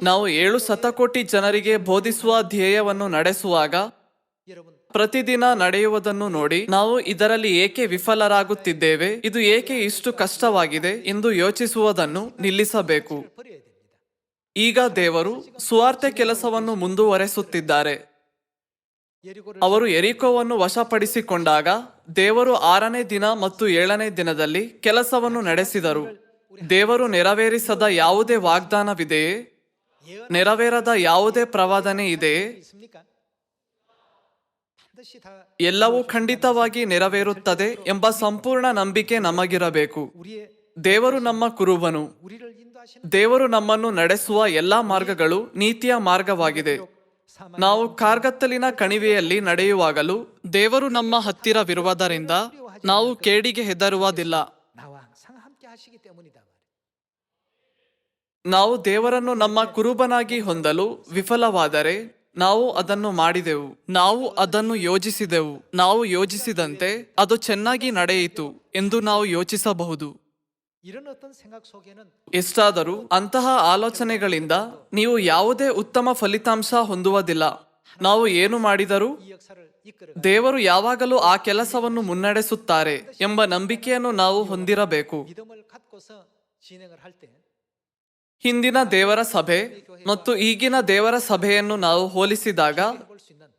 ನಾವು 7 ಶತಕೋಟಿ ಜನರಿಗೆ ಬೋಧಿಸುವ ಧ್ಯೇಯವನ್ನು ನಡೆಸುವಾಗ 여러분 ಪ್ರತಿದಿನ ನಡೆಯುವುದನ್ನು ನೋಡಿ ನಾವು ಇದರಲ್ಲಿ ಏಕೆ ವಿಫಲರಾಗುತ್ತಿದ್ದೇವೆ, ಇದು ಏಕೆ ಇಷ್ಟು ಕಷ್ಟವಾಗಿದೆ ಎಂದು ಯೋಚಿಸುವುದನ್ನು ನಿಲ್ಲಿಸಬೇಕು. 버려야 됩니다. ಈಗ ದೇವರು ಸುವಾರ್ತೆ ಕೆಲಸವನ್ನು ಮುಂದುವರೆಸುತ್ತಿದ್ದಾರೆ. 여리고를 ಅವರು ಎರಿಕೋವನ್ನು ವಶಪಡಿಸಿಕೊಂಡಾಗ ದೇವರು 6ನೇ ದಿನ ಮತ್ತು 7ನೇ ದಿನದಲ್ಲಿ ಕೆಲಸವನ್ನು ನಡೆಸಿದರು. ದೇವರು ನೆರವೇರಿಸದ ಯಾವುದೇ ವಾಗ್ದಾನವಿದೆಯೇ? ನೆರವೇರದ ಯಾವುದೇ ಪ್ರವಾದನೆ ಇದೆಯೇ? 있습니까? 반드시 다 ಎಲ್ಲವೂ ಖಂಡಿತವಾಗಿ ನೆರವೇರುತ್ತದೆ ಎಂಬ ಸಂಪೂರ್ಣ ನಂಬಿಕೆ ನಮಗಿರಬೇಕು. 우리의 ದೇವರು ನಮ್ಮ ಕುರುಬನು. 우리를 인도하시는 ದೇವರು ನಮ್ಮನ್ನು ನಡೆಸುವ ಎಲ್ಲಾ ಮಾರ್ಗಗಳು ನೀತಿಯ ಮಾರ್ಗವಾಗಿದೆ. ನಾವು ಕಾರ್ಗತ್ತಲಿನ ಕಣಿವೆಯಲ್ಲಿ ನಡೆಯುವಾಗಲೂ ದೇವರು ನಮ್ಮ ಹತ್ತಿರವಿರುವುದರಿಂದ ನಾವು ಕೇಡಿಗೆ ಹೆದರುವುದಿಲ್ಲ. 나와 항상 함께 하시기 때문이다 말이에요. ನಾವು ದೇವರನ್ನು ನಮ್ಮ ಕುರುಬನಾಗಿ ಹೊಂದಲು ವಿಫಲವಾದರೆ ನಾವು ಅದನ್ನು ಮಾಡಿದೆವು, ನಾವು ಅದನ್ನು ಯೋಜಿಸಿದೆವು, ನಾವು ಯೋಜಿಸಿದಂತೆ ಅದು ಚೆನ್ನಾಗಿ ನಡೆಯಿತು ಎಂದು ನಾವು ಯೋಚಿಸಬಹುದು. 이런 어떤 생각 속에는 ಎಷ್ಟಾದರೂ ಅಂತಹ ಆಲೋಚನೆಗಳಿಂದ ನೀವು ಯಾವುದೇ ಉತ್ತಮ ಫಲಿತಾಂಶ ಹೊಂದುವುದಿಲ್ಲ. ನಾವು ಏನು ಮಾಡಿದರೂ 이 역사를 이끌어 ದೇವರು ಯಾವಾಗಲೂ ಆ ಕೆಲಸವನ್ನು ಮುನ್ನಡೆಸುತ್ತಾರೆ ಎಂಬ ನಂಬಿಕೆಯನ್ನು ನಾವು ಹೊಂದಿರಬೇಕು. 믿음을 갖고서 진행을 할 때 ಹಿಂದಿನ ದೇವರ ಸಭೆ ಮತ್ತು ಈಗಿನ ದೇವರ ಸಭೆಯನ್ನು ನಾವು ಹೋಲಿಸಿದಾಗ 볼 수 있는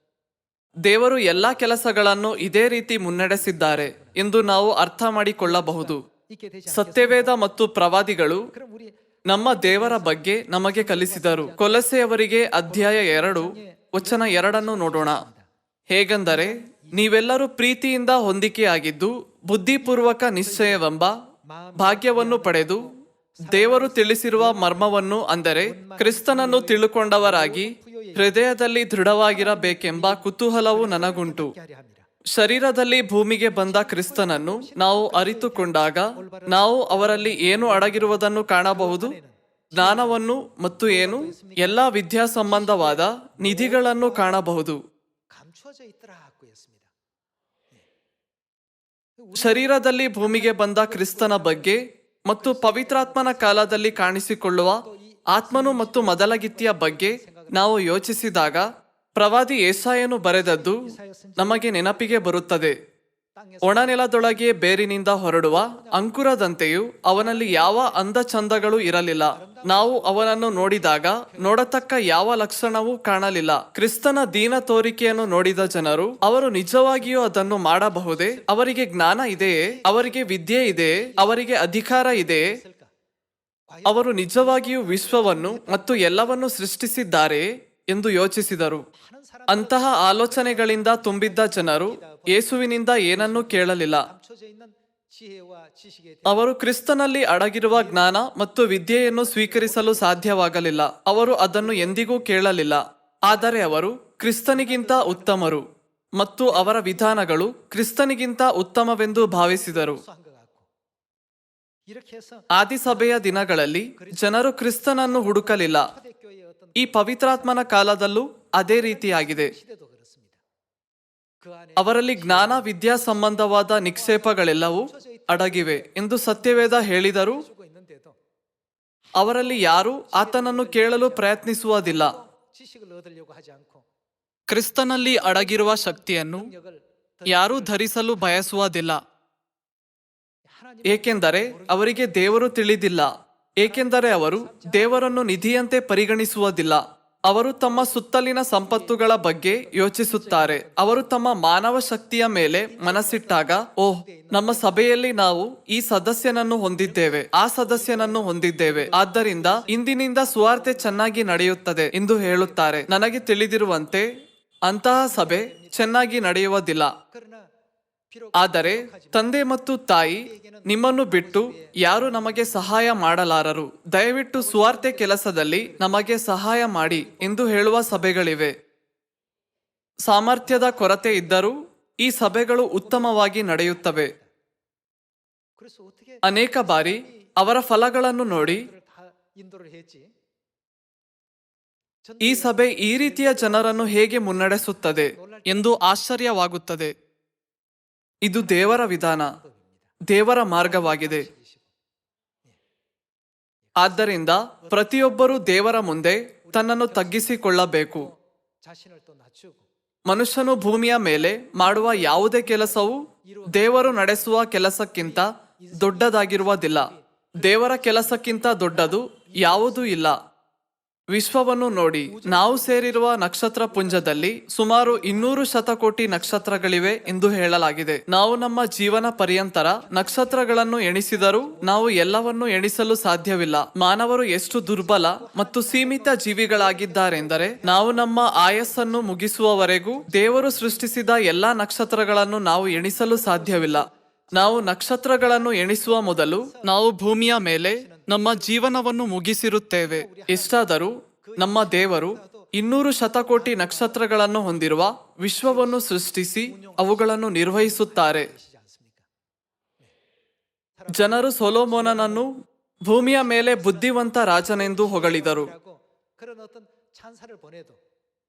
ದೇವರು ಎಲ್ಲಾ ಕೆಲಸಗಳನ್ನು ಇದೇ ರೀತಿ ಮುನ್ನಡೆಸಿದ್ದಾರೆ ಎಂದು ನಾವು ಅರ್ಥ ಮಾಡಿಕೊಳ್ಳಬಹುದು. 있게 되지 ಸತ್ಯವೇದ ಮತ್ತು ಪ್ರವಾದಿಗಳು 그럼 우리 ನಮ್ಮ ದೇವರ ಬಗ್ಗೆ ನಮಗೆ ಕಲಿಸಿದರು. ಕೊಲಸೆಯವರಿಗೆ ಅಧ್ಯಾಯ 2 ವಚನ 2 ನೋಡೋಣ. ಹೇಗೆಂದರೆ ನೀವೆಲ್ಲರೂ ಪ್ರೀತಿಯಿಂದ ಹೊಂದಿಕೆಯಾಗಿದ್ದು ಬುದ್ಧಿಪೂರ್ವಕ ನಿಶ್ಚಯವೆಂಬ ಭಾಗ್ಯವನ್ನು ಪಡೆದು ದೇವರು ತಿಳಿಸಿರುವ ಮರ್ಮವನ್ನು ಅಂದರೆ ಕ್ರಿಸ್ತನನ್ನು ತಿಳುಕೊಂಡವರಾಗಿ ಹೃದಯದಲ್ಲಿ ದೃಢವಾಗಿರಬೇಕೆಂಬ ಕುತೂಹಲವು ನನಗುಂಟು. 하려 합니다. ಶರೀರದಲ್ಲಿ ಭೂಮಿಗೆ ಬಂದ ಕ್ರಿಸ್ತನನ್ನು ನಾವು ಅರಿತುಕೊಂಡಾಗ ನಾವು ಅವರಲ್ಲಿ ಏನು ಅಡಗಿರುವುದನ್ನು ಕಾಣಬಹುದು. ಜ್ಞಾನವನ್ನು ಮತ್ತು ಏನು ಎಲ್ಲಾ ವಿದ್ಯಾ ಸಂಬಂಧವಾದ ನಿಧಿಗಳನ್ನು ಕಾಣಬಹುದು. 감추어져 있더라고 했습니다. ಶರೀರದಲ್ಲಿ ಭೂಮಿಗೆ ಬಂದ ಕ್ರಿಸ್ತನ ಬಗ್ಗೆ ಮತ್ತು ಪವಿತ್ರಾತ್ಮನ ಕಾಲದಲ್ಲಿ ಕಾಣಿಸಿಕೊಳ್ಳುವ ಆತ್ಮನು ಮತ್ತು ಮೊದಲಗಿತ್ತಿಯ ಬಗ್ಗೆ ನಾವು ಯೋಚಿಸಿದಾಗ ಪ್ರವಾದಿ ಯೆಶಾಯನು ಬರೆದದ್ದು ನಮಗೆ ನೆನಪಿಗೆ ಬರುತ್ತದೆ. ಒಣನೆಲದೊಳಗೆ ಬೇರಿನಿಂದ ಹೊರಡುವ ಅಂಕುರದಂತೆಯೂ ಅವನಲ್ಲಿ ಯಾವ ಅಂದ ಚಂದಗಳು ಇರಲಿಲ್ಲ. ನಾವು ಅವನನ್ನು ನೋಡಿದಾಗ ನೋಡತಕ್ಕ ಯಾವ ಲಕ್ಷಣವೂ ಕಾಣಲಿಲ್ಲ. ಕ್ರಿಸ್ತನ ದೀನ ತೋರಿಕೆಯನ್ನು ನೋಡಿದ ಜನರು ಅವರು ನಿಜವಾಗಿಯೂ ಅದನ್ನು ಮಾಡಬಹುದೇ? ಅವರಿಗೆ ಜ್ಞಾನ ಇದೆಯೇ? ಅವರಿಗೆ ವಿದ್ಯೆ ಇದೆಯೇ? ಅವರಿಗೆ ಅಧಿಕಾರ ಇದೆಯೇ? ಅವರು ನಿಜವಾಗಿಯೂ ವಿಶ್ವವನ್ನು ಮತ್ತು ಎಲ್ಲವನ್ನು ಸೃಷ್ಟಿಸಿದ್ದಾರೆಯೇ ಎಂದು ಯೋಚಿಸಿದರು. ಅಂತಹ ಆಲೋಚನೆಗಳಿಂದ ತುಂಬಿದ್ದ ಜನರು ಯೇಸುವಿನಿಂದ ಏನನ್ನೂ ಕೇಳಲಿಲ್ಲ. 감춰져 있는 지혜와 지식에 대해 ಅವರು ಕ್ರಿಸ್ತನಲ್ಲಿ ಅಡಗಿರುವ ಜ್ಞಾನ ಮತ್ತು ವಿದ್ಯೆಯನ್ನು ಸ್ವೀಕರಿಸಲು ಸಾಧ್ಯವಾಗಲಿಲ್ಲ. ಅವರು ಅದನ್ನು ಎಂದಿಗೂ ಕೇಳಲಿಲ್ಲ. ಆದರೆ ಅವರು ಕ್ರಿಸ್ತನಿಗಿಂತ ಉತ್ತಮರು ಮತ್ತು ಅವರ ವಿಧಾನಗಳು ಕ್ರಿಸ್ತನಿಗಿಂತ ಉತ್ತಮವೆಂದು ಭಾವಿಸಿದರು. 소한 것 같고 이렇게 해서 ಆದಿಸಭೆಯ ದಿನಗಳಲ್ಲಿ ಜನರು ಕ್ರಿಸ್ತನನ್ನು ಹುಡುಕಲಿಲ್ಲ. 초대교회의 어떤 ಈ ಪವಿತ್ರಾತ್ಮನ ಕಾಲದಲ್ಲೂ ಅದೇ ರೀತಿಯಾಗಿದೆ. 시대도 그렇습니다. 그 안에 ಅವರಲ್ಲಿ ಜ್ಞಾನ ವಿದ್ಯಾ ಸಂಬಂಧವಾದ ನಿಕ್ಷೇಪಗಳೆಲ್ಲವೂ ಅಡಗಿವೆ ಎಂದು ಸತ್ಯವೇದ ಹೇಳಿದರೂ 주고 있는데도 ಅವರಲ್ಲಿ ಯಾರೂ ಆತನನ್ನು ಕೇಳಲು ಪ್ರಯತ್ನಿಸುವುದಿಲ್ಲ. 지식을 얻으려고 하지 않고 ಕ್ರಿಸ್ತನಲ್ಲಿ ಅಡಗಿರುವ ಶಕ್ತಿಯನ್ನು 능력을 ಯಾರೂ ಧರಿಸಲು ಬಯಸುವುದಿಲ್ಲ. 하나님 ಏಕೆಂದರೆ ಅವರಿಗೆ ದೇವರು ತಿಳಿದಿಲ್ಲ. ಏಕೆಂದರೆ ಅವರು ದೇವರನ್ನು ನಿಧಿಯಂತೆ ಪರಿಗಣಿಸುವುದಿಲ್ಲ. ಅವರು ತಮ್ಮ ಸುತ್ತಲಿನ ಸಂಪತ್ತುಗಳ ಬಗ್ಗೆ ಯೋಚಿಸುತ್ತಾರೆ. ಅವರು ತಮ್ಮ ಮಾನವ ಶಕ್ತಿಯ ಮೇಲೆ ಮನಸ್ಸಿಟ್ಟಾಗ, ಓಹ್, ನಮ್ಮ ಸಭೆಯಲ್ಲಿ ನಾವು ಈ ಸದಸ್ಯನನ್ನು ಹೊಂದಿದ್ದೇವೆ, ಆ ಸದಸ್ಯನನ್ನು ಹೊಂದಿದ್ದೇವೆ, ಆದ್ದರಿಂದ ಇಂದಿನಿಂದ ಸುವಾರ್ತೆ ಚೆನ್ನಾಗಿ ನಡೆಯುತ್ತದೆ ಎಂದು ಹೇಳುತ್ತಾರೆ. ನನಗೆ ತಿಳಿದಿರುವಂತೆ ಅಂತಹ ಸಭೆ ಚೆನ್ನಾಗಿ ನಡೆಯುವುದಿಲ್ಲ. 그러나 비록 ಆದರೆ ತಂದೆ ಮತ್ತು ತಾಯಿ, ನಿಮ್ಮನ್ನು ಬಿಟ್ಟು ಯಾರು ನಮಗೆ ಸಹಾಯ ಮಾಡಲಾರರು, ದಯವಿಟ್ಟು ಸುವಾರ್ತೆ ಕೆಲಸದಲ್ಲಿ ನಮಗೆ ಸಹಾಯ ಮಾಡಿ ಎಂದು ಹೇಳುವ ಸಭೆಗಳಿವೆ. ಸಾಮರ್ಥ್ಯದ ಕೊರತೆ ಇದ್ದರೂ ಈ ಸಭೆಗಳು ಉತ್ತಮವಾಗಿ ನಡೆಯುತ್ತವೆ. 그래서 어떻게 ಅನೇಕ ಬಾರಿ ಅವರ ಫಲಗಳನ್ನು ನೋಡಿ 그들을 다 인도를 했지? ಈ ಸಭೆ ಈ ರೀತಿಯ ಜನರನ್ನು ಹೇಗೆ ಮುನ್ನಡೆಸುತ್ತದೆ ಎಂದು ಆಶ್ಚರ್ಯವಾಗುತ್ತದೆ. ಇದು ದೇವರ ವಿಧಾನ, ದೇವರ ಮಾರ್ಗವಾಗಿದೆ. ಆದ್ದರಿಂದ ಪ್ರತಿಯೊಬ್ಬರೂ ದೇವರ ಮುಂದೆ ತನ್ನನ್ನು ತಗ್ಗಿಸಿಕೊಳ್ಳಬೇಕು. 자신을 또 낮추고 ಮನುಷ್ಯನು ಭೂಮಿಯ ಮೇಲೆ ಮಾಡುವ ಯಾವುದೇ ಕೆಲಸವೂ ದೇವರು ನಡೆಸುವ ಕೆಲಸಕ್ಕಿಂತ ದೊಡ್ಡದಾಗಿರುವುದಿಲ್ಲ. ದೇವರ ಕೆಲಸಕ್ಕಿಂತ ದೊಡ್ಡದು ಯಾವುದೂ ಇಲ್ಲ. ವಿಶ್ವವನ್ನು ನೋಡಿ, ನಾವು ಸೇರಿರುವ ನಕ್ಷತ್ರ ಪುಂಜದಲ್ಲಿ ಸುಮಾರು 200 ಶತಕೋಟಿ ನಕ್ಷತ್ರಗಳಿವೆ ಎಂದು ಹೇಳಲಾಗಿದೆ. ನಾವು ನಮ್ಮ ಜೀವನ ಪರ್ಯಂತರ ನಕ್ಷತ್ರಗಳನ್ನು ಎಣಿಸಿದರೂ ನಾವು ಎಲ್ಲವನ್ನೂ ಎಣಿಸಲು ಸಾಧ್ಯವಿಲ್ಲ. ಮಾನವರು ಎಷ್ಟು ದುರ್ಬಲ ಮತ್ತು ಸೀಮಿತ ಜೀವಿಗಳಾಗಿದ್ದಾರೆಂದರೆ, ನಾವು ನಮ್ಮ ಆಯಸ್ಸನ್ನು ಮುಗಿಸುವವರೆಗೂ ದೇವರು ಸೃಷ್ಟಿಸಿದ ಎಲ್ಲಾ ನಕ್ಷತ್ರಗಳನ್ನು ನಾವು ಎಣಿಸಲು ಸಾಧ್ಯವಿಲ್ಲ. ನಾವು ನಕ್ಷತ್ರಗಳನ್ನು ಎಣಿಸುವ ಮೊದಲು ನಾವು ಭೂಮಿಯ ಮೇಲೆ ನಮ್ಮ ಜೀವನವನ್ನು ಮುಗಿಸಿರುತ್ತೇವೆ. ಎಷ್ಟಾದರೂ ನಮ್ಮ ದೇವರು 200 ಶತಕೋಟಿ ನಕ್ಷತ್ರಗಳನ್ನು ಹೊಂದಿರುವ ವಿಶ್ವವನ್ನು ಸೃಷ್ಟಿಸಿ ಅವುಗಳನ್ನು ನಿರ್ವಹಿಸುತ್ತಾರೆ. 계시지 않습니까? ಜನರು ಸೊಲೊಮೋನನನ್ನು ಭೂಮಿಯ ಮೇಲೆ ಬುದ್ಧಿವಂತ ರಾಜನೆಂದು ಹೊಗಳಿದರು. 하고 그런 어떤 찬사를 보내도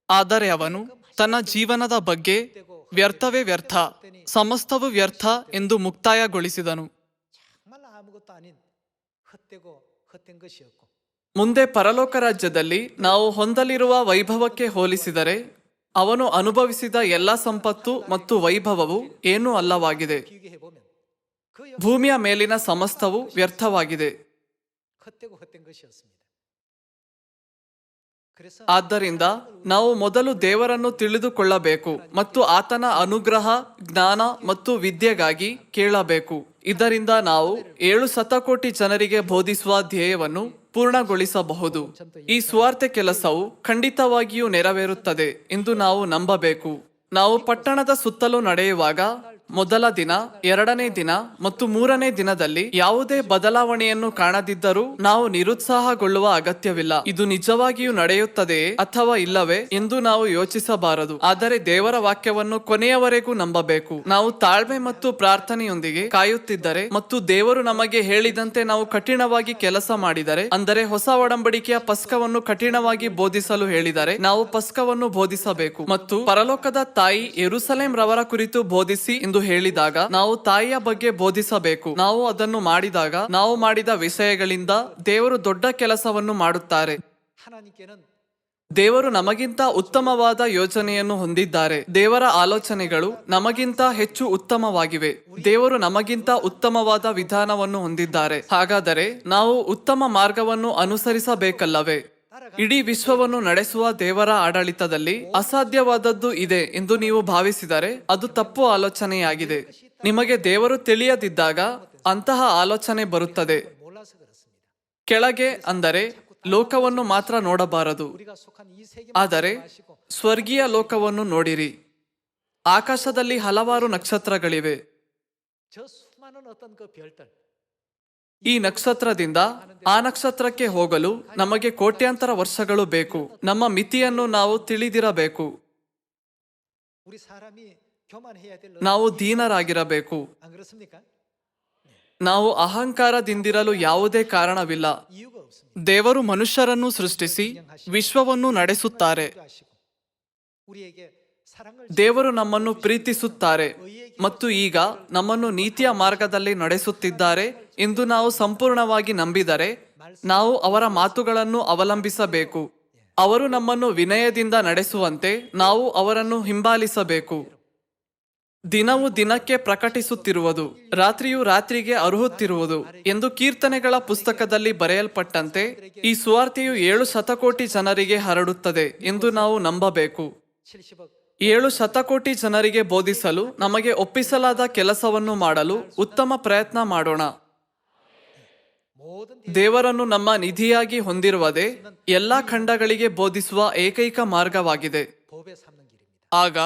ಆದರೆ ಅವನು ತನ್ನ ಜೀವನದ ಬಗ್ಗೆ ವ್ಯರ್ಥವೇ ವ್ಯರ್ಥ, ಸಮಸ್ತವು ವ್ಯರ್ಥ ಎಂದು ಮುಕ್ತಾಯಗೊಳಿಸಿದನು. 정말 아무것도 아닌 헛되고 헛된 것이었고 ಮುಂದೆ ಪರಲೋಕ ರಾಜ್ಯದಲ್ಲಿ ನಾವು ಹೊಂದಲಿರುವ ವೈಭವಕ್ಕೆ ಹೋಲಿಸಿದರೆ ಅವನು ಅನುಭವಿಸಿದ ಎಲ್ಲ ಸಂಪತ್ತು ಮತ್ತು ವೈಭವವು ಏನೂ ಅಲ್ಲವಾಗಿದೆ. 비교해 보면 그 ಭೂಮಿಯ ಮೇಲಿನ ಸಮಸ್ತವು ವ್ಯರ್ಥವಾಗಿದೆ. 헛되고 헛된 것이었습니다. 그래서 ಆದ್ದರಿಂದ ನಾವು ಮೊದಲು ದೇವರನ್ನು ತಿಳಿದುಕೊಳ್ಳಬೇಕು ಮತ್ತು ಆತನ ಅನುಗ್ರಹ, ಜ್ಞಾನ ಮತ್ತು ವಿದ್ಯೆಗಾಗಿ ಕೇಳಬೇಕು. ಇದರಿಂದ ನಾವು 7 ಶತಕೋಟಿ ಜನರಿಗೆ ಬೋಧಿಸುವ ಧ್ಯೇಯವನ್ನು ಪೂರ್ಣಗೊಳಿಸಬಹುದು. ಈ ಸುವಾರ್ತೆ ಕೆಲಸವು ಖಂಡಿತವಾಗಿಯೂ ನೆರವೇರುತ್ತದೆ ಎಂದು ನಾವು ನಂಬಬೇಕು. ನಾವು ಪಟ್ಟಣದ ಸುತ್ತಲೂ ನಡೆಯುವಾಗ ಮೊದಲ ದಿನ, 2ನೇ ದಿನ ಮತ್ತು 3ನೇ ದಿನದಲ್ಲಿ ಯಾವುದೇ ಬದಲಾವಣೆಯನ್ನು ಕಾಣದಿದ್ದರೂ ನಾವು ನಿರುತ್ಸಾಹಗೊಳ್ಳುವ ಅಗತ್ಯವಿಲ್ಲ. ಇದು ನಿಜವಾಗಿಯೂ ನಡೆಯುತ್ತದೆಯೇ ಅಥವಾ ಇಲ್ಲವೇ ಎಂದು ನಾವು ಯೋಚಿಸಬಾರದು. ಆದರೆ ದೇವರ ವಾಕ್ಯವನ್ನು ಕೊನೆಯವರೆಗೂ ನಂಬಬೇಕು. ನಾವು ತಾಳ್ಮೆ ಮತ್ತು ಪ್ರಾರ್ಥನೆಯೊಂದಿಗೆ ಕಾಯುತ್ತಿದ್ದರೆ ಮತ್ತು ದೇವರು ನಮಗೆ ಹೇಳಿದಂತೆ ನಾವು ಕಠಿಣವಾಗಿ ಕೆಲಸ ಮಾಡಿದರೆ, ಅಂದರೆ ಹೊಸ ಒಡಂಬಡಿಕೆಯ ಪಸ್ಕವನ್ನು ಕಠಿಣವಾಗಿ ಬೋಧಿಸಲು ಹೇಳಿದರೆ ನಾವು ಪಸ್ಕವನ್ನು ಬೋಧಿಸಬೇಕು. ಮತ್ತು ಪರಲೋಕದ ತಾಯಿ ಯೆರೂಸಲೇಂ ರವರ ಕುರಿತು ಬೋಧಿಸಿ ಎಂದು ಹೇಳಿದಾಗ ನಾವು ತಾಯಿಯ ಬಗ್ಗೆ ಬೋಧಿಸಬೇಕು. ನಾವು ಅದನ್ನು ಮಾಡಿದಾಗ ನಾವು ಮಾಡಿದ ವಿಷಯಗಳಿಂದ ದೇವರು ದೊಡ್ಡ ಕೆಲಸವನ್ನು ಮಾಡುತ್ತಾರೆ. 하나님께는 ದೇವರು ನಮಗಿಂತ ಉತ್ತಮವಾದ ಯೋಜನೆಯನ್ನು ಹೊಂದಿದ್ದಾರೆ. ದೇವರ ಆಲೋಚನೆಗಳು ನಮಗಿಂತ ಹೆಚ್ಚು ಉತ್ತಮವಾಗಿವೆ. ದೇವರು ನಮಗಿಂತ ಉತ್ತಮವಾದ ವಿಧಾನವನ್ನು ಹೊಂದಿದ್ದಾರೆ. ಹಾಗಾದರೆ ನಾವು ಉತ್ತಮ ಮಾರ್ಗವನ್ನು ಅನುಸರಿಸಬೇಕಲ್ಲವೇ? ಇಡೀ ವಿಶ್ವವನ್ನು ನಡೆಸುವ ದೇವರ ಆಡಳಿತದಲ್ಲಿ ಅಸಾಧ್ಯವಾದದ್ದು ಇದೆ ಎಂದು ನೀವು ಭಾವಿಸಿದರೆ ಅದು ತಪ್ಪು ಆಲೋಚನೆಯಾಗಿದೆ. ನಿಮಗೆ ದೇವರು ತಿಳಿಯದಿದ್ದಾಗ ಅಂತಹ ಆಲೋಚನೆ ಬರುತ್ತದೆ. 몰라서 그렇습니다. ಕೆಳಗೆ, ಅಂದರೆ ಲೋಕವನ್ನು ಮಾತ್ರ ನೋಡಬಾರದು, 우리가 속한 이 세계 ಆದರೆ 마시고 ಸ್ವರ್ಗೀಯ ಲೋಕವನ್ನು ನೋಡಿರಿ. ಆಕಾಶದಲ್ಲಿ ಹಲವಾರು ನಕ್ಷತ್ರಗಳಿವೆ. 저 수많은 어떤 그 별들 ಈ ನಕ್ಷತ್ರದಿಂದ ಆ ನಕ್ಷತ್ರಕ್ಕೆ ಹೋಗಲು ನಮಗೆ ಕೋಟ್ಯಾಂತರ ವರ್ಷಗಳು ಬೇಕು. ನಮ್ಮ ಮಿತಿಯನ್ನು ನಾವು ತಿಳಿದಿರಬೇಕು. 우리 사람이 교만해야 될 ನಾವು ದೀನರಾಗಿರಬೇಕು. 안 그렇습니까? ನಾವು ಅಹಂಕಾರದಿಂದಿರಲು ಯಾವುದೇ ಕಾರಣವಿಲ್ಲ. 이유가 없습니다. ದೇವರು ಮನುಷ್ಯರನ್ನು ಸೃಷ್ಟಿಸಿ ವಿಶ್ವವನ್ನು ನಡೆಸುತ್ತಾರೆ. 하시고 우리에게 사랑을 ದೇವರು ನಮ್ಮನ್ನು ಪ್ರೀತಿಸುತ್ತಾರೆ ಮತ್ತು ಈಗ ನಮ್ಮನ್ನು ನೀತಿಯ ಮಾರ್ಗದಲ್ಲಿ ನಡೆಸುತ್ತಿದ್ದಾರೆ ಎಂದು ನಾವು ಸಂಪೂರ್ಣವಾಗಿ ನಂಬಿದರೆ ನಾವು ಅವರ ಮಾತುಗಳನ್ನು ಅವಲಂಬಿಸಬೇಕು. ಅವರು ನಮ್ಮನ್ನು ವಿನಯದಿಂದ ನಡೆಸುವಂತೆ ನಾವು ಅವರನ್ನು ಹಿಂಬಾಲಿಸಬೇಕು. ದಿನವು ದಿನಕ್ಕೆ ಪ್ರಕಟಿಸುತ್ತಿರುವುದು, ರಾತ್ರಿಯು ರಾತ್ರಿಗೆ ಅರುಹುತ್ತಿರುವುದು ಎಂದು ಕೀರ್ತನೆಗಳ ಪುಸ್ತಕದಲ್ಲಿ ಬರೆಯಲ್ಪಟ್ಟಂತೆ ಈ ಸುವಾರ್ತೆಯು 7 ಶತಕೋಟಿ ಜನರಿಗೆ ಹರಡುತ್ತದೆ ಎಂದು ನಾವು ನಂಬಬೇಕು. 70억 7 ಶತಕೋಟಿ ಜನರಿಗೆ ಬೋಧಿಸಲು ನಮಗೆ ಒಪ್ಪಿಸಲಾದ ಕೆಲಸವನ್ನು ಮಾಡಲು ಉತ್ತಮ ಪ್ರಯತ್ನ ಮಾಡೋಣ. 모든 ದೇವರನ್ನು ನಮ್ಮ ನಿಧಿಯಾಗಿ ಹೊಂದಿರುವುದೇ ಎಲ್ಲಾ ಖಂಡಗಳಿಗೆ ಬೋಧಿಸುವ ಏಕೈಕ ಮಾರ್ಗವಾಗಿದೆ. 법에 삼는 길입니다. ಆಗ